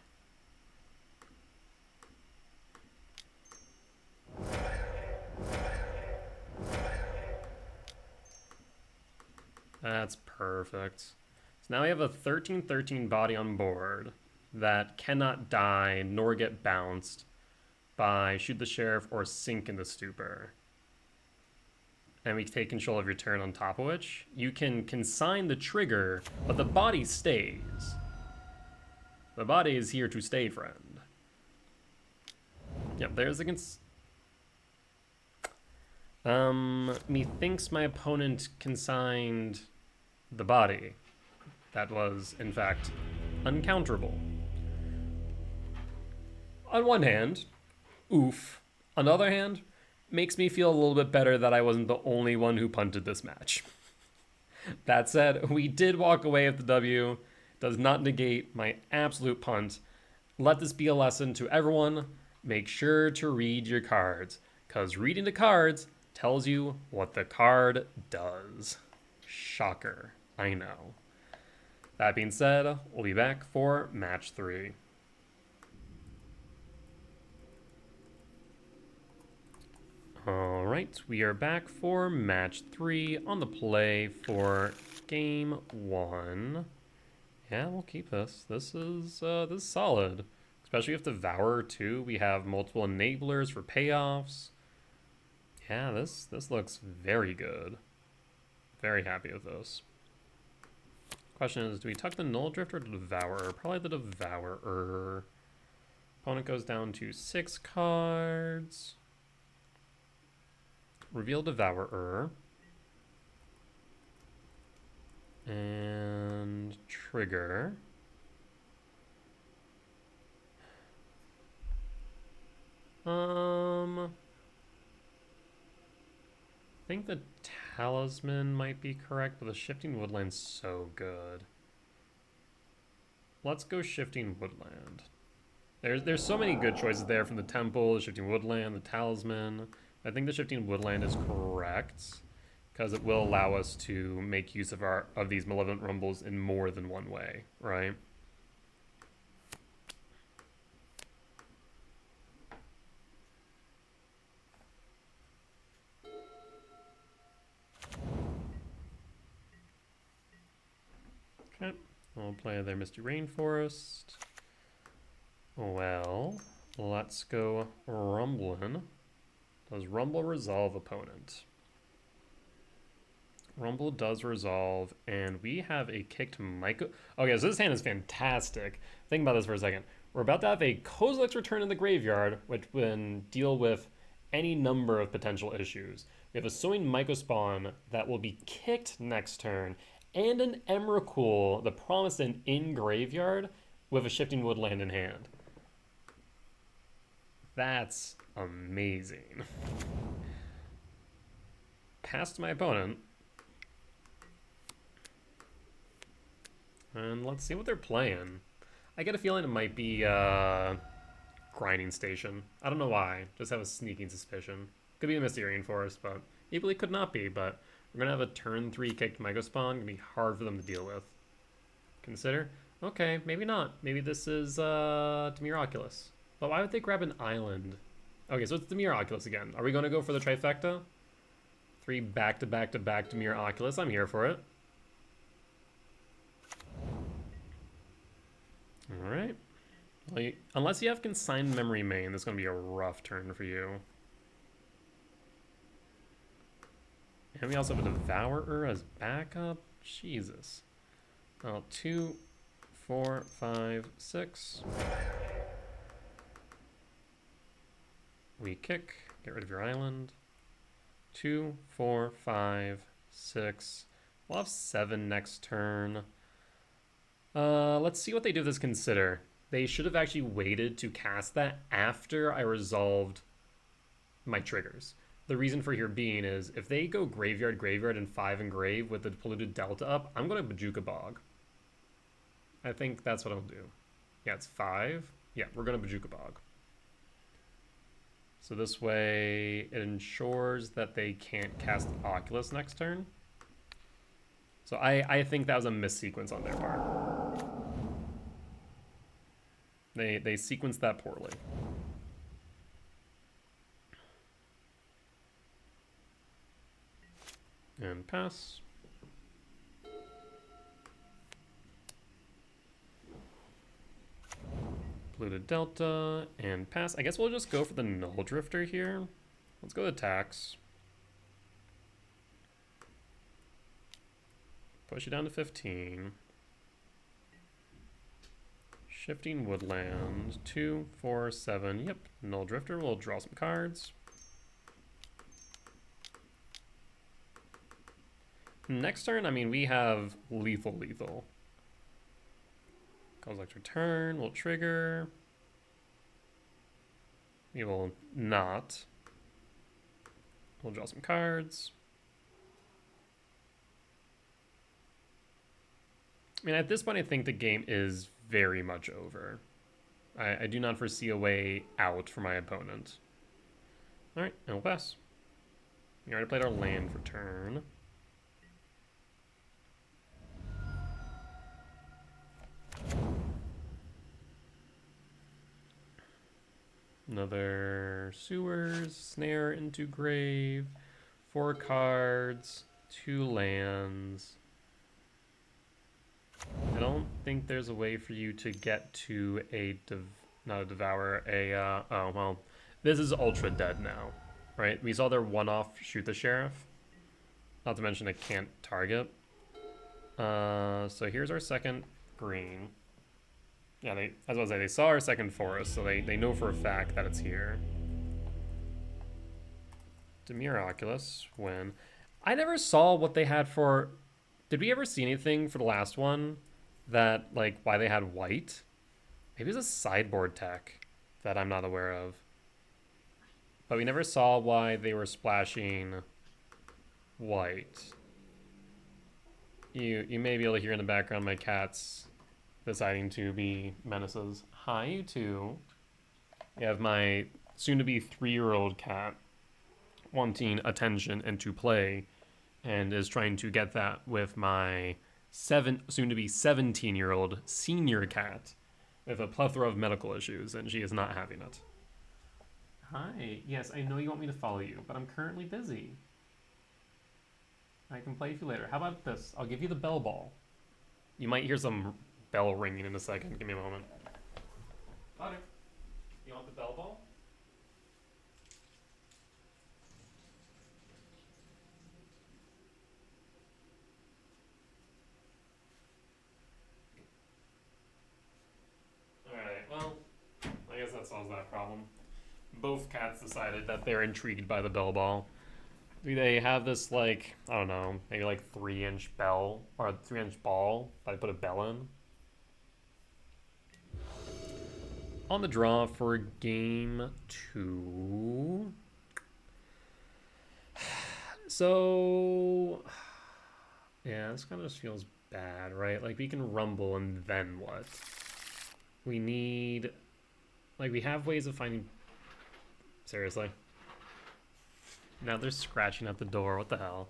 [SPEAKER 1] That's perfect. So now we have a 13/13 body on board that cannot die nor get bounced by Shoot the Sheriff or Sink in the Stupor. And we take control of your turn, on top of which you can consign the trigger, but the body stays. The body is here to stay, friend. Yep, there's the methinks my opponent consigned the body. that was, in fact, uncounterable. On one hand, oof. On the other hand, makes me feel a little bit better that I wasn't the only one who punted this match. That said, we did walk away with the W. Does not negate my absolute punt. Let this be a lesson to everyone. Make sure to read your cards, because reading the cards tells you what the card does. Shocker, I know. That being said, we'll be back for match 3. All right, we are back for match 3 on the play for game 1. Yeah, we'll keep this. This is solid, especially with Devourer too. We have multiple enablers for payoffs. Yeah, this looks very good. Very happy with this. Question is, do we tuck the Null Drift or the Devourer? Probably the Devourer. Opponent goes down to 6 cards. Reveal Devourer. And trigger. I think the Talisman might be correct, but the Shifting Woodland's so good. Let's go Shifting Woodland. There's so many good choices there, from the Temple, the Shifting Woodland, the Talisman. I think the Shifting Woodland is correct, because it will allow us to make use of these Malevolent Rumbles in more than one way, right? Okay, I'll play their Misty Rainforest. Well, let's go Rumblin'. Does Rumble resolve opponent? Rumble does resolve, and we have a kicked Myco. Okay, so this hand is fantastic. Think about this for a second. We're about to have a Kozilek's Return in the graveyard, which can deal with any number of potential issues. We have a Sowing Mycospawn that will be kicked next turn, and an Emrakul, the Promised End, in graveyard with a Shifting Woodland in hand. That's amazing. Pass to my opponent. And let's see what they're playing. I get a feeling it might be Grinding Station. I don't know why. Just have a sneaking suspicion. Could be a Misty Rainforest, but equally could not be. But we're going to have a turn 3 kicked Mycospawn. Going to be hard for them to deal with. Consider? Okay, maybe not. Maybe this is Dimir Oculus. But why would they grab an island? Okay, so it's Dimir Oculus again. Are we going to go for the trifecta? 3 back-to-back-to-back Dimir Oculus. I'm here for it. Alright. Well, unless you have Consigned Memory main, this is going to be a rough turn for you. And we also have a Devourer as backup. Jesus. Well, 2, 4, 5, 6. We kick. Get rid of your island. 2, 4, 5, 6. We'll have 7 next turn. Let's see what they do with this Consider. They should have actually waited to cast that after I resolved my triggers. The reason for here being is, if they go Graveyard, Graveyard, and 5 Engrave with the Polluted Delta up, I'm going to Bojuka Bog. I think that's what I'll do. Yeah, it's 5. Yeah, we're going to Bojuka Bog. So this way, it ensures that they can't cast Oculus next turn. So I think that was a missequence on their part. They sequenced that poorly. And pass. Polluted Delta and pass. I guess we'll just go for the Null Drifter here. Let's go to tax. Push it down to 15. Shifting Woodland. 2, 4, 7. Yep. Null Drifter. We'll draw some cards. Next turn, I mean, we have lethal. Goes like your turn. We'll trigger. We will not. We'll draw some cards. I mean, at this point, I think the game is very much over. I do not foresee a way out for my opponent. All right, and we'll pass. We already played our land for turn. Another sewers, snare into grave, 4 cards, 2 lands. I don't think there's a way for you to get to a, not a devourer, oh, well, this is ultra dead now, right? We saw their one-off shoot the sheriff. Not to mention it can't target. So here's our second green. Yeah, as I was say, they saw our second forest, so they know for a fact that it's here. Dimir Oculus, win. I never saw what they had for... Did we ever see anything for the last one that, like, why they had white? Maybe it's a sideboard tech that I'm not aware of. But we never saw why they were splashing white. You may be able to hear in the background my cats deciding to be menaces. Hi, you two. You have my soon-to-be 3-year-old cat wanting attention and to play, and is trying to get that with my soon-to-be 17-year-old senior cat with a plethora of medical issues, and she is not having it. Hi. Yes, I know you want me to follow you, but I'm currently busy. I can play with you later. How about this? I'll give you the bell ball. You might hear some bell ringing in a second. Give me a moment. Okay. You want the bell ball? Alright, well, I guess that solves that problem. Both cats decided that they're intrigued by the bell ball. They have this, like, I don't know, maybe like 3-inch bell, or 3-inch ball that I put a bell in. On the draw for game 2. So, yeah, this kind of just feels bad, right? Like, we can rumble and then what? We need, like, we have ways of finding, seriously? Now they're scratching at the door, what the hell?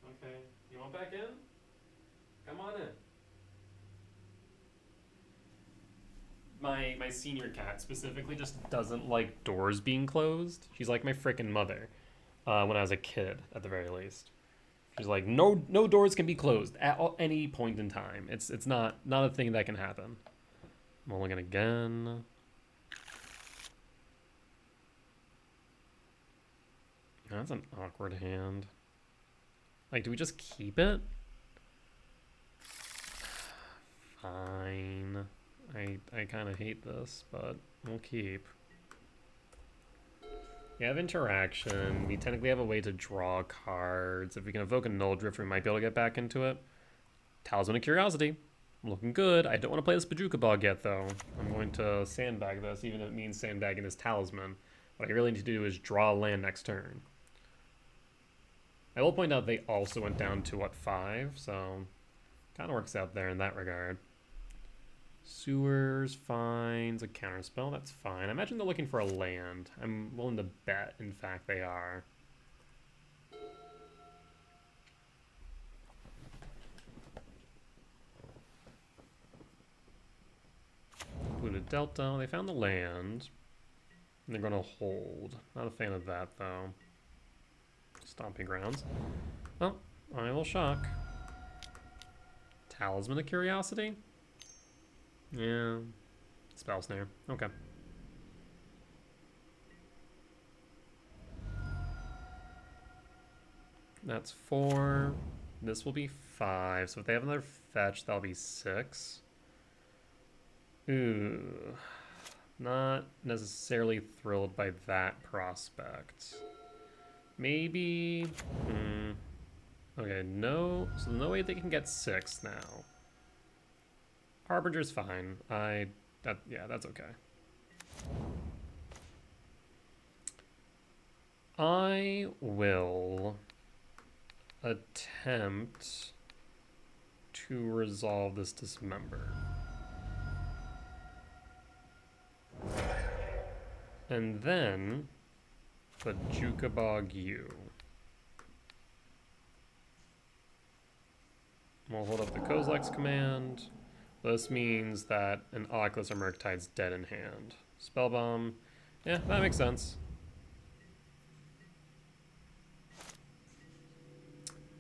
[SPEAKER 1] Okay, you want back in? Come on in. My senior cat specifically just doesn't like doors being closed. She's like my freaking mother, when I was a kid, at the very least. She's like, no doors can be closed at any point in time. It's not a thing that can happen. Mulligan again. That's an awkward hand. Like, do we just keep it? Fine. I kind of hate this, but we'll keep. We have interaction. We technically have a way to draw cards. If we can evoke a Null Drift, we might be able to get back into it. Talisman of Curiosity. Looking good. I don't want to play this Pajuka Bog yet, though. I'm going to sandbag this, even if it means sandbagging this Talisman. What I really need to do is draw a land next turn. I will point out they also went down to, what, 5? So, kind of works out there in that regard. Sewers finds a counterspell. That's fine. I imagine they're looking for a land. I'm willing to bet, in fact, they are. Polluted Delta. They found the land. And they're going to hold. Not a fan of that, though. Stomping Grounds. Well, I will shock. Talisman of Curiosity? Yeah. Spell Snare. Okay. That's 4. This will be 5. So if they have another fetch, that'll be 6. Ooh. Not necessarily thrilled by that prospect. Maybe... Okay, no, so no way they can get 6 now. Harbinger's fine. Yeah, that's okay. I will attempt to resolve this dismember. And then the Jukabog U. We'll hold up the Kozilek's command. This means that an Oculus or Murktide's dead in hand. Spellbomb. Yeah, that makes sense.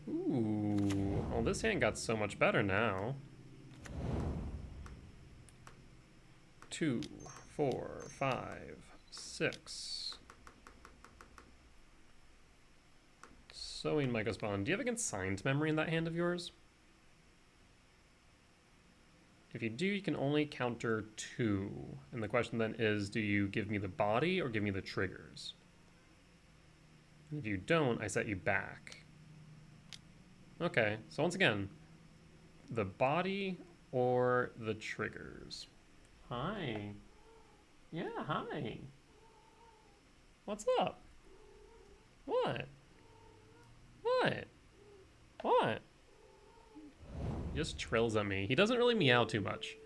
[SPEAKER 1] Ooh. Well, this hand got so much better now. 2, 4, 5, 6. Sowing Mycospawn. Do you have a consigned memory in that hand of yours? If you do, you can only counter 2. And the question then is, do you give me the body or give me the triggers? And if you don't, I set you back. Okay, so once again, the body or the triggers? Hi. Yeah, hi. What's up? What? What? What? He just trills at me. He doesn't really meow too much.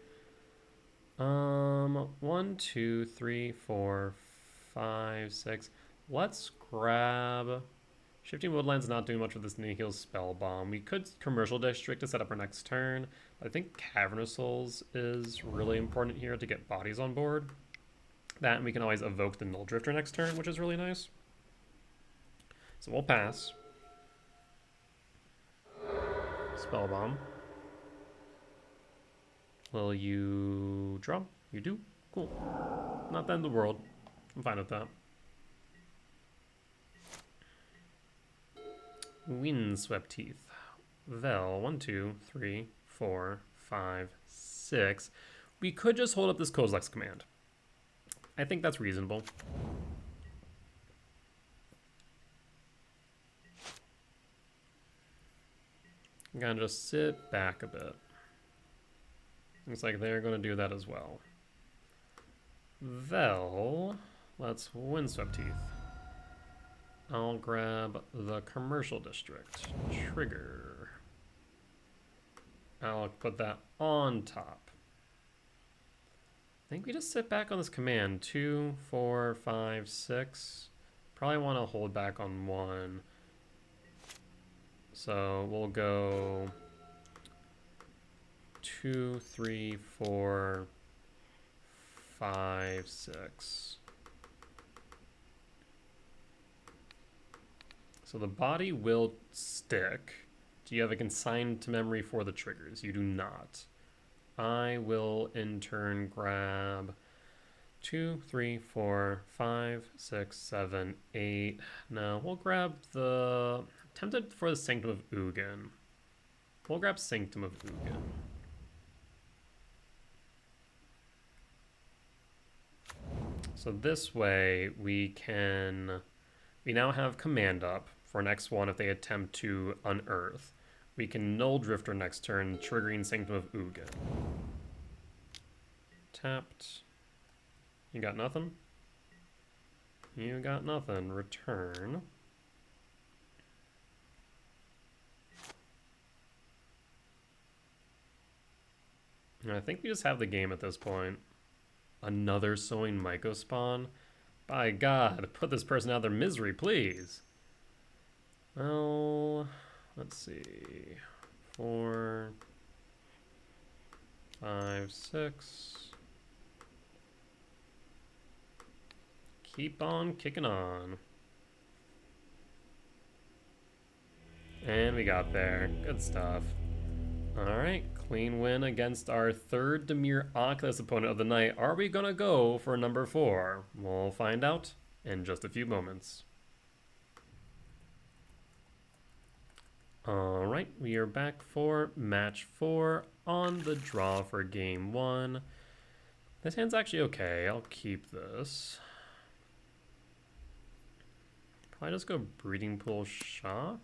[SPEAKER 1] 1, 2, 3, 4, 5, 6. Let's grab... Shifting Woodland's not doing much with this Nihil Spellbomb. We could Commercial District to set up our next turn. But I think Cavernous Souls is really important here to get bodies on board. That, and we can always evoke the Null Drifter next turn, which is really nice. So we'll pass. Spellbomb. Will you draw? You do? Cool. Not the end of the world. I'm fine with that. Windswept Teeth. Vel. 1, 2, 3, 4, 5, 6. We could just hold up this Kozilek's command. I think that's reasonable. I'm gonna just sit back a bit. Looks like they're going to do that as well. Vel, let's Windswept Teeth. I'll grab the Commercial District. Trigger. I'll put that on top. I think we just sit back on this command. 2, 4, 5, 6. Probably want to hold back on 1. So we'll go 2, 3, 4, 5, 6. So the body will stick. Do you have a consigned to memory for the triggers? You do not. I will in turn grab 2, 3, 4, 5, 6, 7, 8. No, we'll grab the... Tempted for the Sanctum of Ugin. We'll grab Sanctum of Ugin. So this way we now have command up for next one if they attempt to unearth. We can Null Drifter next turn, triggering Sanctum of Ugin. Tapped. You got nothing? You got nothing. Return. And I think we just have the game at this point. Another Sowing Mycospawn? By God, put this person out of their misery, please. Well, let's see. 4, 5, 6. Keep on kicking on. And we got there. Good stuff. Alright, clean win against our third Dimir Oculus opponent of the night. Are we gonna go for number 4? We'll find out in just a few moments. Alright, we are back for match 4 on the draw for game 1. This hand's actually okay. I'll keep this. Probably just go Breeding Pool Shock.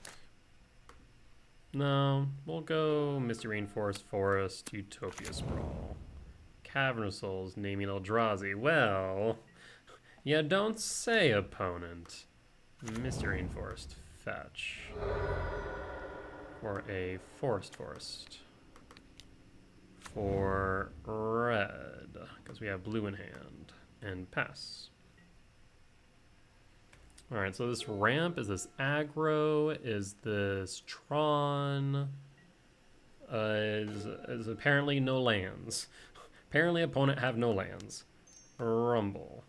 [SPEAKER 1] No, we'll go Misty Rainforest Forest, Utopia Sprawl. Cavern Souls, naming Eldrazi. Well, yeah, don't say, opponent. Misty Rainforest, fetch. For a Forest. For red, because we have blue in hand. And pass. Alright, so this ramp, is this aggro? Is this Tron? Is apparently no lands. Apparently opponent have no lands. Rumble.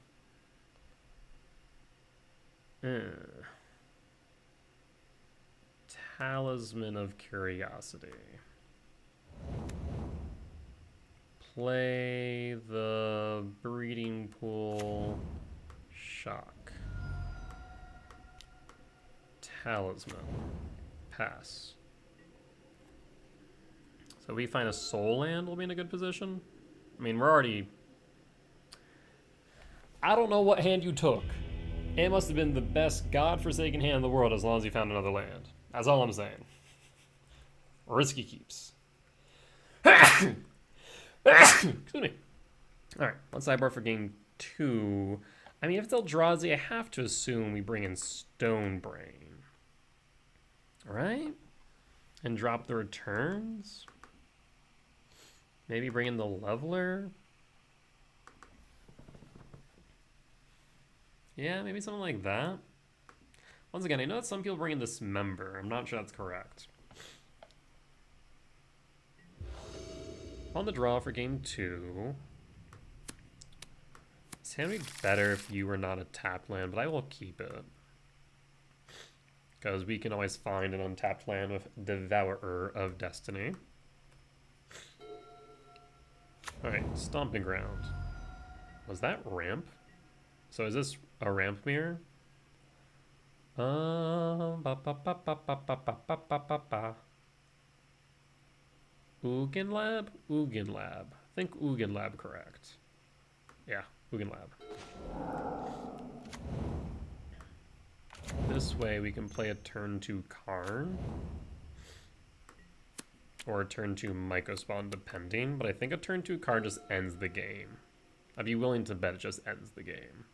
[SPEAKER 1] Talisman of Curiosity. Play the Breeding Pool. Shock. Talisman. Pass. So we find a soul land, we'll be in a good position. I mean, we're already... I don't know what hand you took. It must have been the best godforsaken hand in the world as long as you found another land. That's all I'm saying. Risky keeps. Excuse me. Alright, let's sidebar for game 2. I mean, if it's Eldrazi, I have to assume we bring in Stonebrain. Right? And drop the returns? Maybe bring in the Leveler? Yeah, maybe something like that. Once again, I know that some people bring in Dismember. I'm not sure that's correct. On the draw for game 2. This hand would be better if you were not a tapped land, but I will keep it. Because we can always find an untapped land with Devourer of Destiny. Alright, Stomping Ground. Was that ramp? So is this a ramp mirror? Ugin Lab? Ugin Lab. I think Ugin Lab correct. Yeah, Ugin Lab. This way we can play a turn 2 Karn. Or a turn 2 Mycospawn, depending. But I think a turn 2 Karn just ends the game. I'd be willing to bet it just ends the game.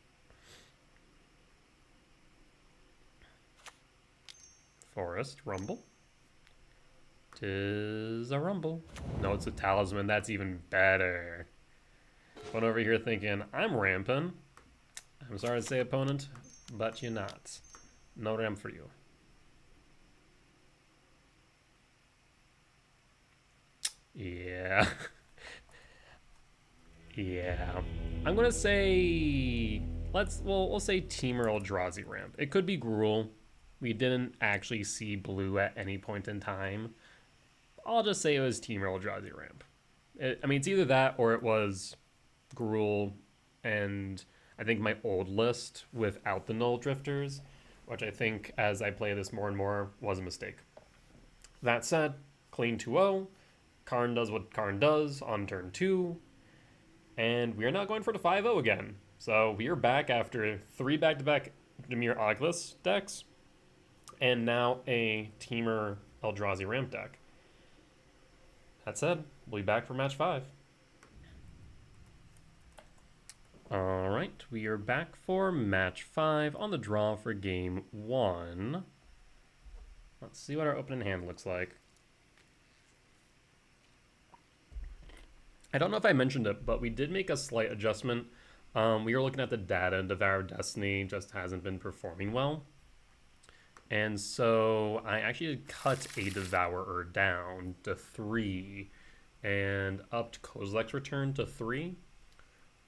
[SPEAKER 1] Forest, Rumble. 'Tis a Rumble. No, it's a Talisman. That's even better. One over here thinking, I'm ramping. I'm sorry to say, opponent, but you're not. No ramp for you. Yeah. Yeah. I'm gonna say... we'll say Temur Eldrazi ramp. It could be Gruul. We didn't actually see blue at any point in time. I'll just say it was Temur Eldrazi ramp. I mean, it's either that or it was Gruul and I think my old list without the Null Drifters, which I think as I play this more and more was a mistake. That said, clean 2-0. Karn does what Karn does on turn 2. And we are now going for the 5-0 again. So we are back after 3 back-to-back Dimir Oculus decks. And now a Temur Eldrazi ramp deck. That said, we'll be back for match 5. Alright, we are back for match 5 on the draw for game 1. Let's see what our opening hand looks like. I don't know if I mentioned it, but we did make a slight adjustment. We were looking at the data, and Devour Destiny just hasn't been performing well. And so I actually cut a Devourer down to 3 and upped Kozilek's return to 3.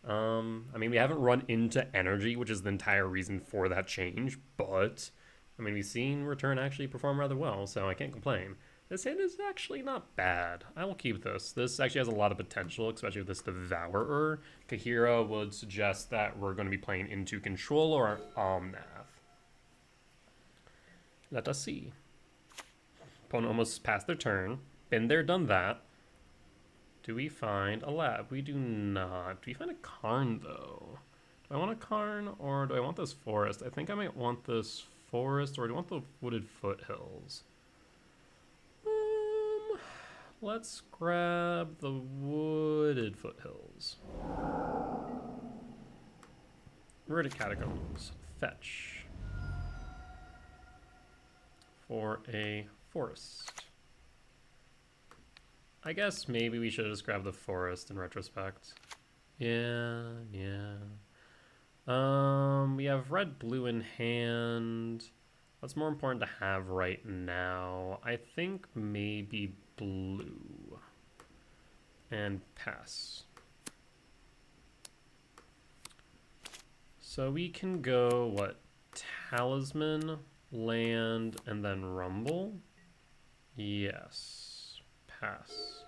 [SPEAKER 1] I mean, we haven't run into energy, which is the entire reason for that change, but I mean, we've seen return actually perform rather well, so I can't complain. This hand is actually not bad. I will keep this. This actually has a lot of potential, especially with this Devourer. Kahira would suggest that we're going to be playing into Control or Omnath. Let us see. Opponent almost passed their turn. Been there, done that. Do we find a lab? We do not. Do we find a Karn, though? Do I want a Karn, or do I want this forest? I think I might want this forest, or do I want the wooded foothills? let's grab the Wooded Foothills. Rooted Catacombs. Fetch. For a forest. I guess maybe we should have just grabbed the forest in retrospect. Yeah. We have red, blue in hand. What's more important to have right now? I think maybe blue. And pass. So we can go, what? Talisman, land, and then rumble? Yes. Pass.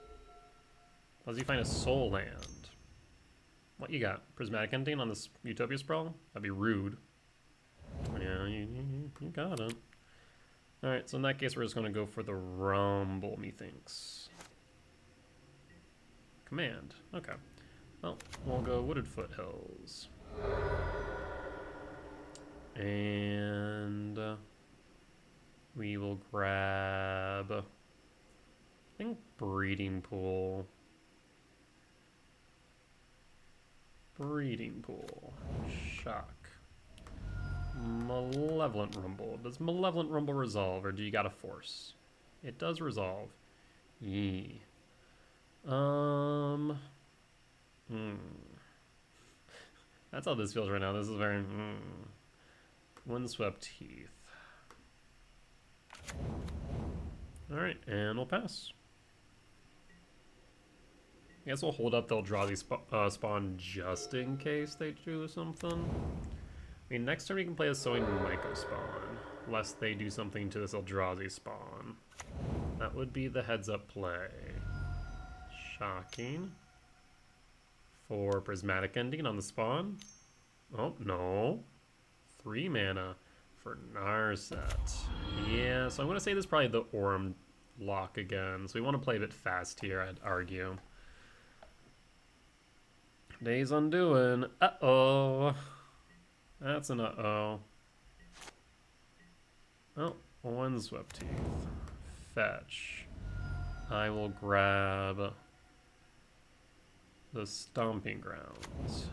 [SPEAKER 1] Unless you find a soul land. What you got? Prismatic Ending on this Utopia Sprawl? That'd be rude. Yeah, you got it. Alright, so in that case, we're just going to go for the rumble, methinks. Command. Okay. Well, we'll go Wooded Foothills. And we will grab, I think, Breeding Pool. Breeding Pool. Shock. Malevolent Rumble. Does Malevolent Rumble resolve, or do you gotta force? It does resolve. Yee. That's how this feels right now. This is very... Windswept Heath. Alright, and we'll pass. I guess we'll hold up. They'll draw these spawn just in case they do something. I mean, next turn we can play a Sowing Myco spawn. Lest they do something to this Eldrazi spawn. That would be the heads up play. Shocking. For Prismatic Ending on the spawn. Oh, no. 3 mana for Narset. Yeah, so I'm going to say this is probably the Orm lock again. So we want to play a bit fast here, I'd argue. Days Undoing. Uh-oh. That's an uh-oh. Oh, Windswept Heath. Fetch. I will grab the Stomping Grounds.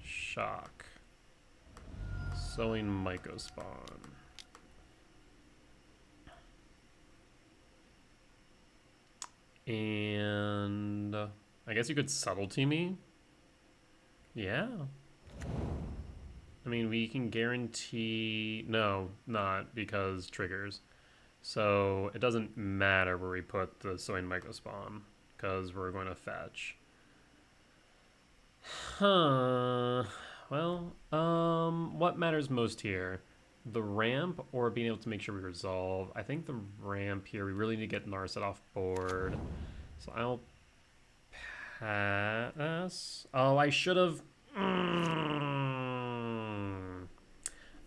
[SPEAKER 1] Shock. Sowing Myco spawn. And I guess you could Subtlety me. Yeah. I mean, we can guarantee... No, not, because triggers. So it doesn't matter where we put the Sowing Myco spawn, because we're going to fetch. Huh. Well, what matters most here? The ramp or being able to make sure we resolve? I think the ramp here, we really need to get Narset off board. So I'll pass. Oh, I should have...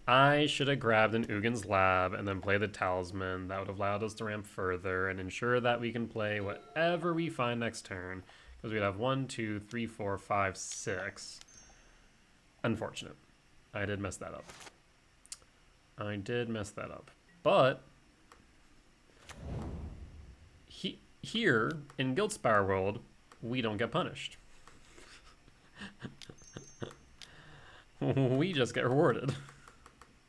[SPEAKER 1] I should have grabbed an Ugin's Lab and then play the Talisman. That would have allowed us to ramp further and ensure that we can play whatever we find next turn. Because we'd have 1, 2, 3, 4, 5, 6. Unfortunate. I did mess that up. But here in Giltspire world, we don't get punished. We just get rewarded.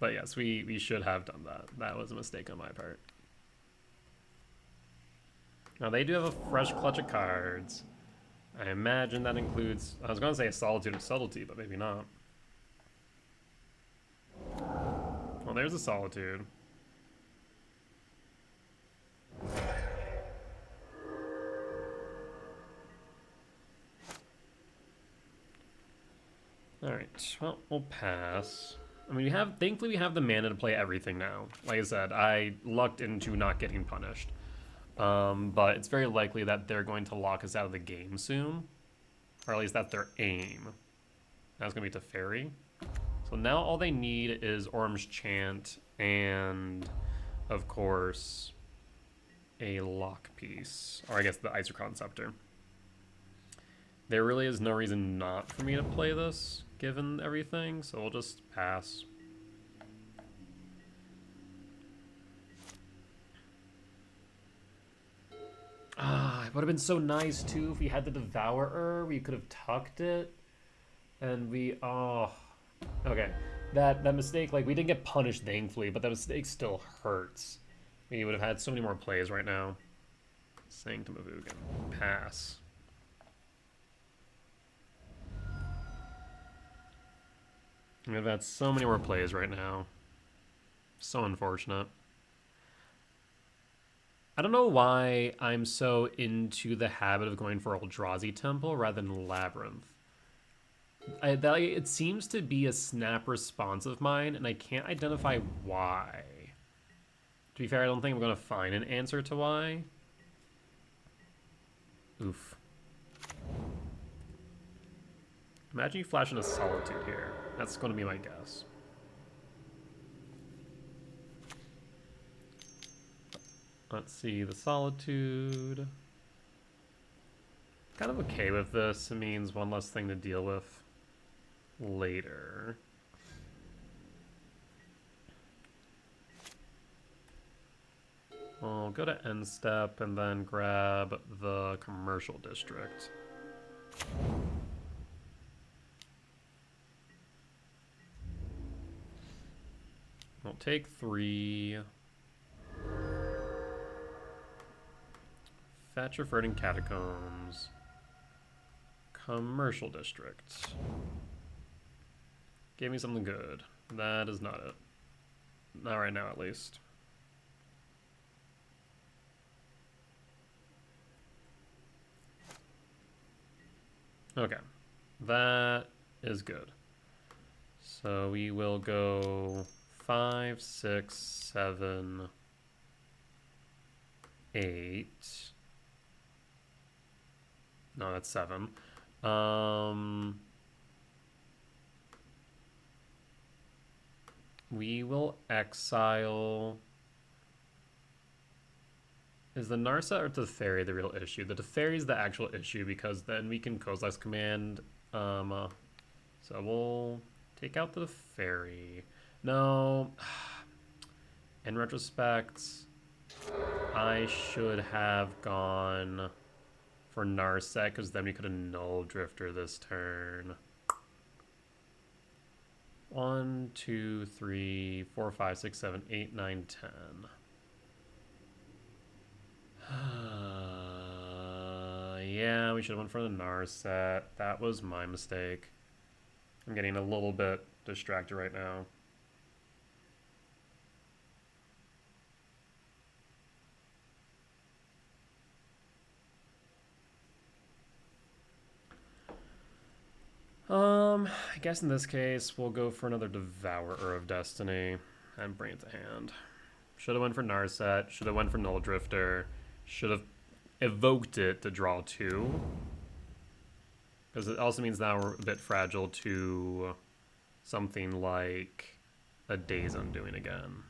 [SPEAKER 1] But yes, we should have done that. That was a mistake on my part. Now they do have a fresh clutch of cards. I imagine that includes... I was going to say a Solitude of Subtlety, but maybe not. Well, there's a Solitude. Alright, well, we'll pass. I mean, thankfully we have the mana to play everything now. Like I said, I lucked into not getting punished. But it's very likely that they're going to lock us out of the game soon. Or at least that's their aim. That's going to be Teferi. So now all they need is Orm's Chant and, of course, a lock piece. Or I guess the Isochron Scepter. There really is no reason not for me to play this, given everything, so we'll just pass. Ah, it would have been so nice too if we had the Devourer. We could have tucked it, and we okay. That mistake, like we didn't get punished thankfully, but that mistake still hurts. We would have had so many more plays right now. Sanctum of Ugin. Pass. We would have had so many more plays right now. So unfortunate. I don't know why I'm so into the habit of going for Eldrazi Temple rather than Labyrinth. It seems to be a snap response of mine, and I can't identify why. To be fair, I don't think I'm going to find an answer to why. Oof. Imagine you flash into Solitude here. That's going to be my guess. Let's see, the Solitude. Kind of okay with this. It means one less thing to deal with later. I'll go to end step and then grab the commercial district. We'll take 3. Fetch Reverting Catacombs. Commercial district. Give me something good. That is not it. Not right now, at least. Okay. That is good. So we will go 5, 6, 7, 8. No, that's 7. We will exile. Is the Narset or the Teferi the real issue? The Teferi is the actual issue because then we can Kozilek's command. So we'll take out the Teferi. No. In retrospect, I should have gone for Narset because then we could have Null Drifter this turn. 1, 2, 3, 4, 5, 6, 7, 8, 9, 10. Yeah, we should have went for the Narset. That was my mistake. I'm getting a little bit distracted right now. I guess in this case, we'll go for another Devourer of Destiny and bring it to hand. Should have went for Narset, should have went for Null Drifter, should have evoked it to draw 2. Because it also means now we're a bit fragile to something like a Days Undoing again.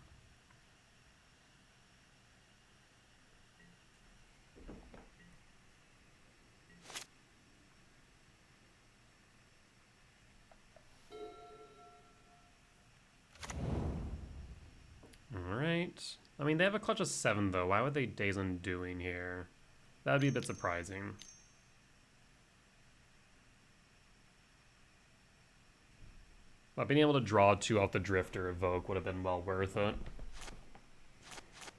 [SPEAKER 1] Alright. I mean, they have a clutch of 7, though. Why would they Days Undoing here? That'd be a bit surprising. But being able to draw 2 off the Drifter evoke would have been well worth it.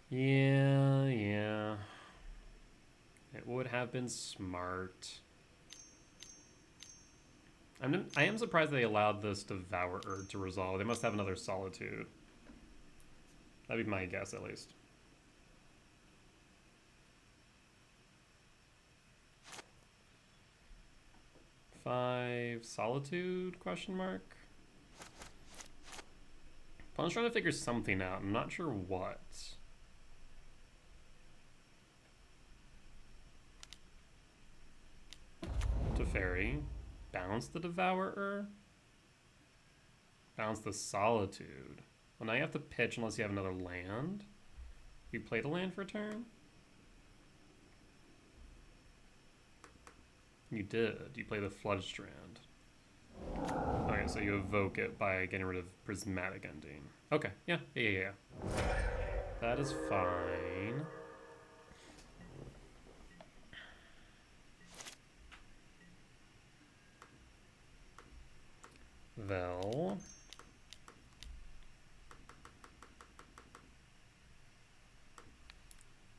[SPEAKER 1] Yeah. It would have been smart. I am surprised they allowed this Devourer to resolve. They must have another Solitude. That'd be my guess, at least. Five Solitude, question mark? Opponent's trying to figure something out. I'm not sure what. Teferi. Bounce the Devourer. Bounce the Solitude. Well, now you have to pitch unless you have another land. You played a land for a turn? You did. You play the Floodstrand. Okay, so you evoke it by getting rid of Prismatic Ending. Okay, yeah. That is fine. Vel.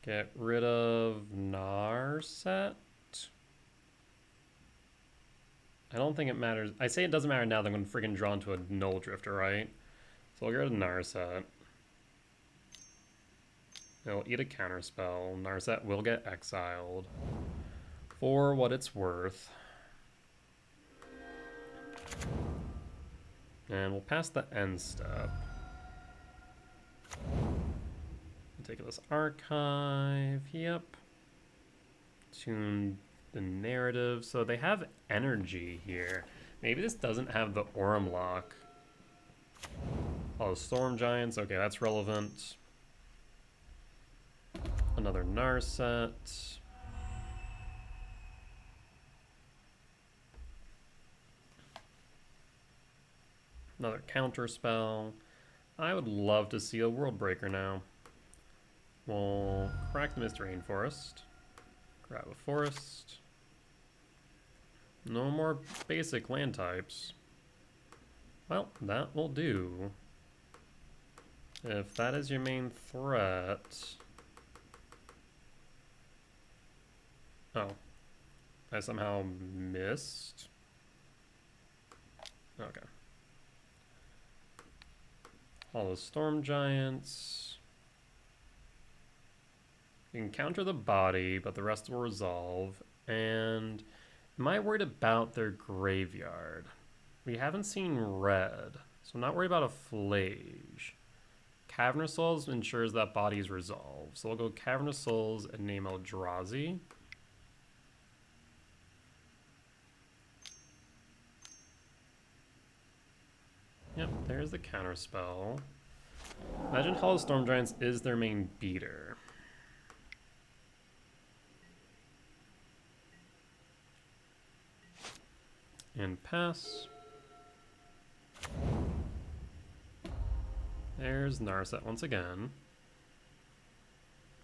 [SPEAKER 1] Get rid of Narset. I don't think it matters. I say it doesn't matter now that I'm going to freaking draw into a Null Drifter, right? So we'll get rid of Narset. It'll eat a counterspell. Narset will get exiled. For what it's worth. And we'll pass the end step. Meticulous Archive, yep. Tune the narrative. So they have energy here. Maybe this doesn't have the Aurum lock. Oh, Storm Giants, okay, that's relevant. Another Narset. Another counter spell. I would love to see a World Breaker now. We'll crack the Mist Rainforest. Grab a forest. No more basic land types. Well, that will do. If that is your main threat... Oh. I somehow missed? Okay. All the Storm Giants. You can counter the body, but the rest will resolve. And am I worried about their graveyard? We haven't seen red, so I'm not worried about a Flage. Cavernous Souls ensures that body's resolved. So we'll go Cavernous Souls and name Eldrazi. Yep, there's the counterspell. Imagine Hall of Storm Giants is their main beater. And pass. There's Narset once again.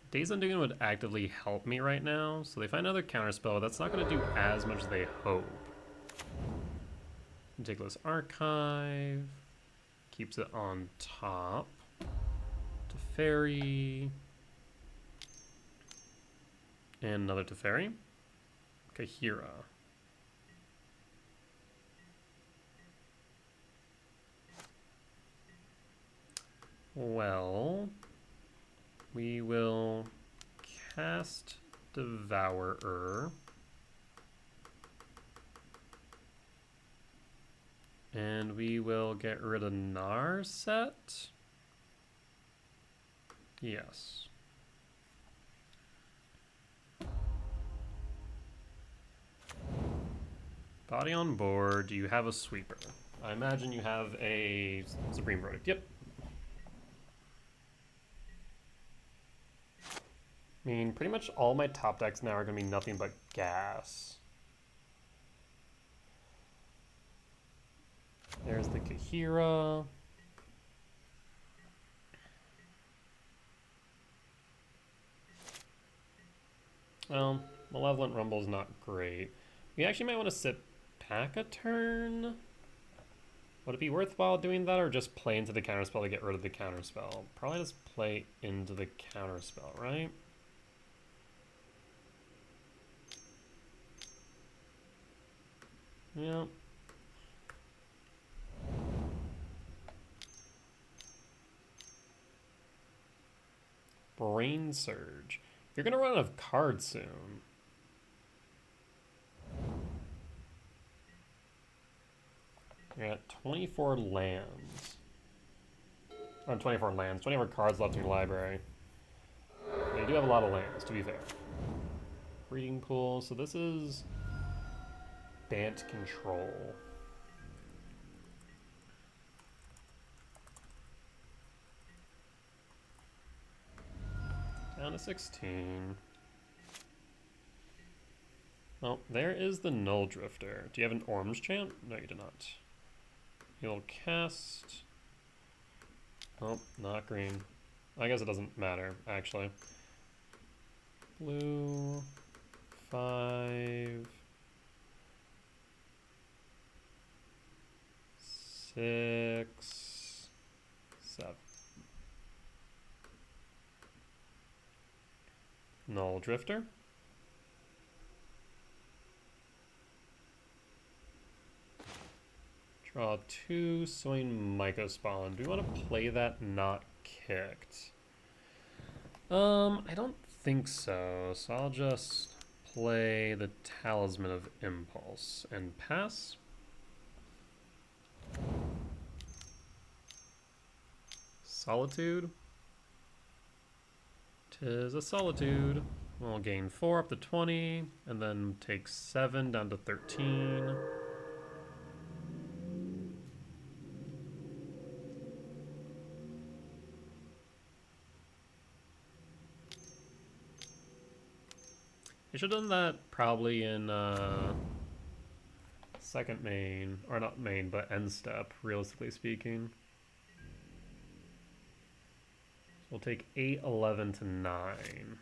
[SPEAKER 1] Days Undoing would actively help me right now, so they find another counterspell. That's not going to do as much as they hope. Meticulous Archive. Keeps it on top. Teferi. And another Teferi. Kahira. Well, we will cast Devourer. And we will get rid of Narset. Yes. Body on board. Do you have a sweeper? I imagine you have a Supreme Verdict. Yep. I mean, pretty much all my top decks now are going to be nothing but gas. There's the Kahira. Well, Malevolent Rumble's not great. We actually might want to sit back a turn. Would it be worthwhile doing that or just play into the counterspell to get rid of the counterspell? Probably just play into the counterspell, right? Yeah. Brain Surge. You're gonna run out of cards soon. You're at 24 lands. Or 24 lands, 24 cards left in your library. You do have a lot of lands, to be fair. Breeding Pool, so this is Bant Control. Down to 16. Oh, there is the Null Drifter. Do you have an orange chant? No, you do not. You'll cast... Oh, not green. I guess it doesn't matter, actually. Blue... 5... 6, 7. Null Drifter. Draw 2, Swing Mycospawn. Do we want to play that not kicked? I don't think so. So I'll just play the Talisman of Impulse and pass. Solitude. 'Tis a Solitude. We'll gain 4 up to 20, and then take 7 down to 13. I should have done that probably in second main, or not main, but end step, realistically speaking. So we'll take 8, 11 to 9.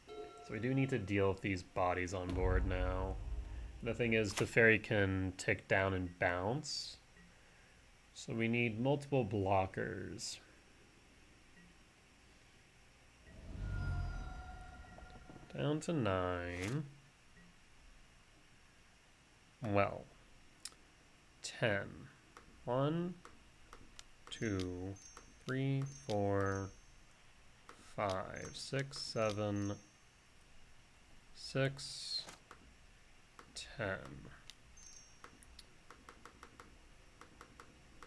[SPEAKER 1] So we do need to deal with these bodies on board now. The thing is, the fairy can tick down and bounce. So we need multiple blockers. Down to 9. Well, 10. 1, 2, 3, 4, 5, 6, 7, 6, 10.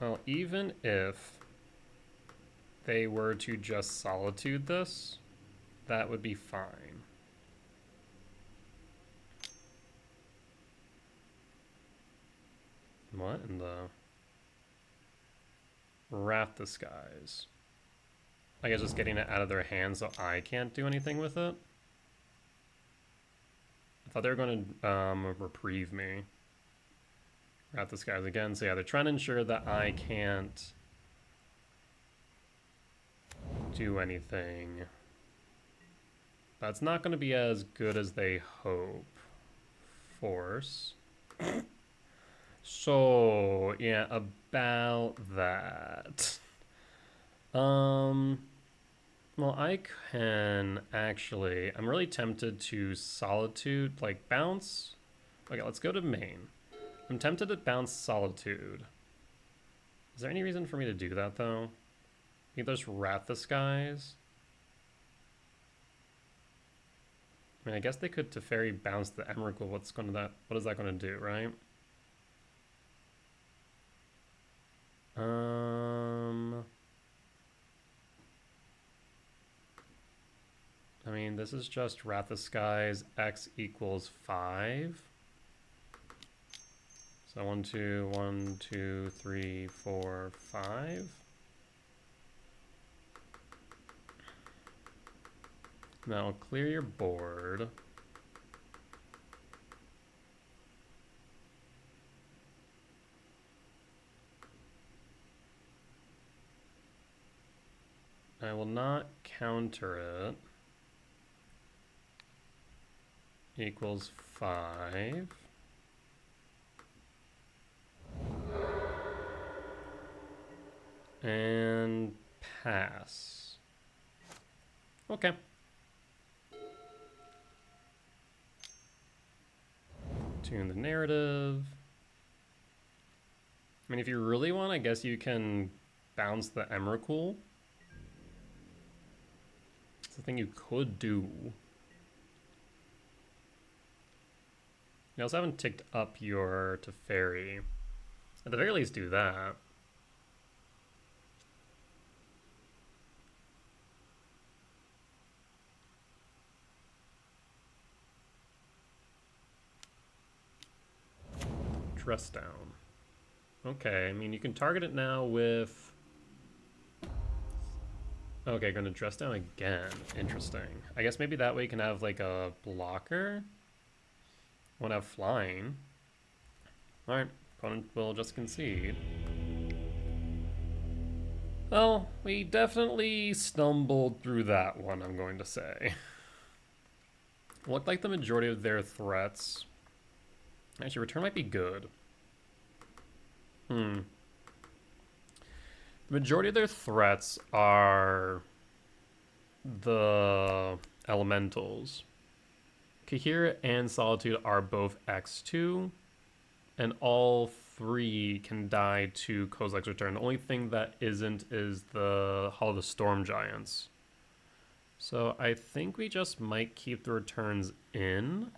[SPEAKER 1] Well, even if they were to just Solitude this, that would be fine. What in the Wrath Disguise? I guess just getting it out of their hands so I can't do anything with it. I thought they were going to reprieve me. Wrath Disguise again. So yeah, they're trying to ensure that I can't do anything. That's not going to be as good as they hope. Force. So, yeah, about that. Well, I can actually, I'm really tempted to Solitude, like bounce. Okay, let's go to main. I'm tempted to bounce Solitude. Is there any reason for me to do that, though? Either just Wrath Disguise. I mean, I guess they could Teferi bounce the Emrakul. What is that going to do, right? I mean, this is just Wrath Disguise X equals 5. So 1, 2, 1, 2, 3, 4, 5. Now clear your board. I will not counter it. Equals 5. And pass. Okay. Tune the narrative. I mean, if you really want, I guess you can bounce the Emrakul. It's the thing you could do. You also haven't ticked up your Teferi. At the very least, do that. Dress down. Okay, I mean, you can target it now with... Okay, gonna dress down again. Interesting. I guess maybe that way you can have, like, a blocker. Won't have flying. Alright, opponent will just concede. Well, we definitely stumbled through that one, I'm going to say. Looked like the majority of their threats... Actually, return might be good. The majority of their threats are the elementals. Kahir and Solitude are both X2, and all three can die to Kozilek's Return. The only thing that isn't is the Hall of the Storm Giants. So I think we just might keep the returns in.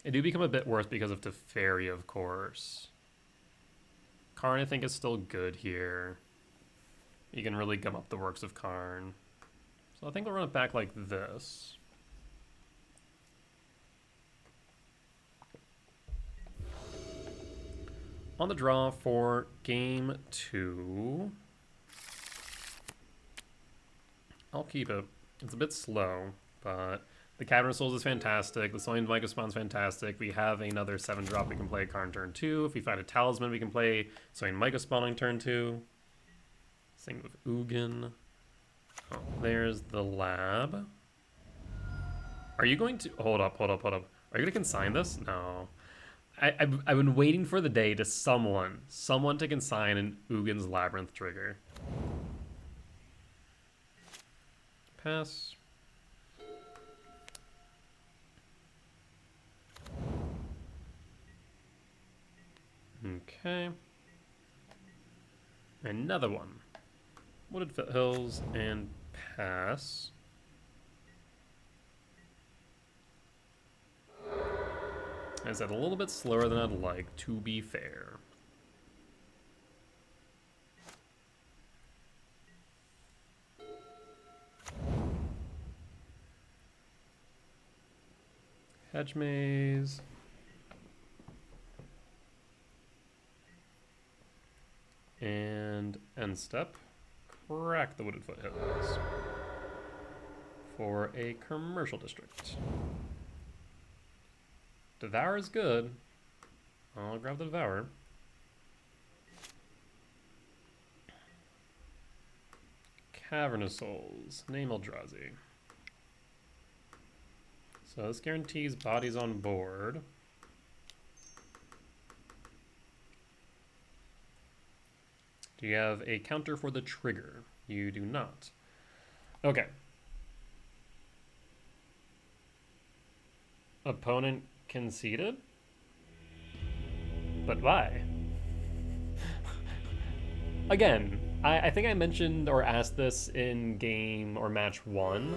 [SPEAKER 1] They do become a bit worse because of Teferi, of course. Karn, I think, is still good here. You can really gum up the works of Karn. So I think we'll run it back like this. On the draw for game 2. I'll keep it. It's a bit slow, but the Cavern of Souls is fantastic. The Sullied Microspawn is fantastic. We have another 7-drop we can play Karn turn 2. If we find a Talisman, we can play Sullied Microspawn on turn 2. Same with Ugin. Oh, there's the lab. Are you going to... Hold up. Are you going to consign this? No. I've been waiting for the day to someone to consign an Ugin's Labyrinth trigger. Pass. Okay. Another one. Wooded Foothills and pass. I said a little bit slower than I'd like, to be fair. Hedge Maze. And end step. Crack the Wooded Foothills for a commercial district. Devour is good. I'll grab the Devour. Cavern of Souls. Name Eldrazi. So this guarantees bodies on board. Do you have a counter for the trigger? You do not. Okay. Opponent conceded? But why? Again, I think I mentioned or asked this in game or match 1.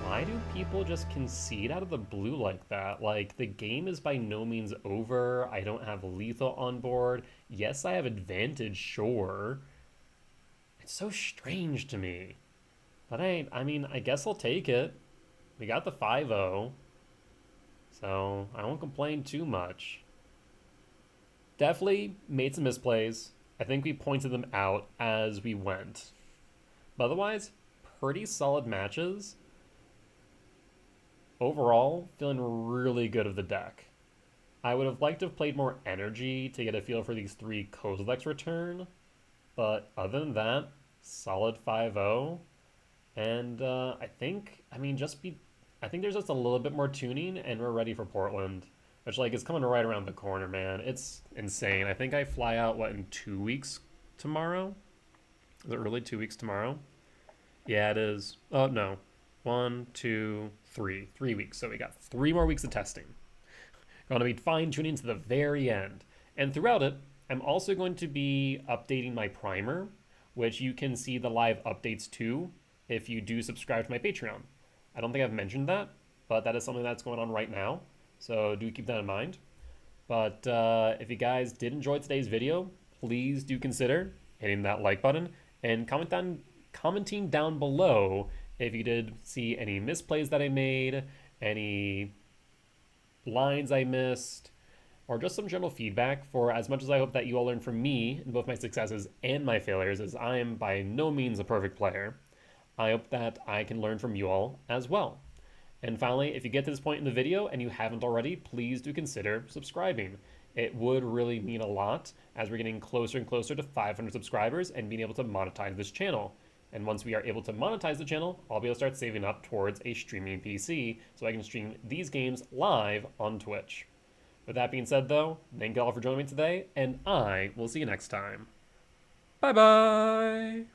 [SPEAKER 1] Why do people just concede out of the blue like that? Like, the game is by no means over. I don't have lethal on board. Yes, I have advantage, sure. It's so strange to me. But I mean, I guess I'll take it. We got the 5-0. So I won't complain too much. Definitely made some misplays. I think we pointed them out as we went. But otherwise, pretty solid matches. Overall, feeling really good of the deck. I would have liked to have played more energy to get a feel for these 3 Kozilek's return. But other than that, solid 5-0. And I think there's just a little bit more tuning and we're ready for Portland. Which, like, is coming right around the corner, man. It's insane. I think I fly out, in 2 weeks tomorrow? Is it really 2 weeks tomorrow? Yeah, it is. Oh, no. 1, 2, 3. 3 weeks. So we got 3 more weeks of testing. Going to be fine-tuning to the very end. And throughout it, I'm also going to be updating my primer, which you can see the live updates to if you do subscribe to my Patreon. I don't think I've mentioned that, but that is something that's going on right now. So do keep that in mind. But if you guys did enjoy today's video, please do consider hitting that like button and commenting down below if you did see any misplays that I made, any lines I missed, or just some general feedback. For as much as I hope that you all learn from me in both my successes and my failures, as I am by no means a perfect player, I hope that I can learn from you all as well. And finally, if you get to this point in the video and you haven't already, please do consider subscribing. It would really mean a lot as we're getting closer and closer to 500 subscribers and being able to monetize this channel. And once we are able to monetize the channel, I'll be able to start saving up towards a streaming PC so I can stream these games live on Twitch. With that being said, though, thank you all for joining me today, and I will see you next time. Bye-bye!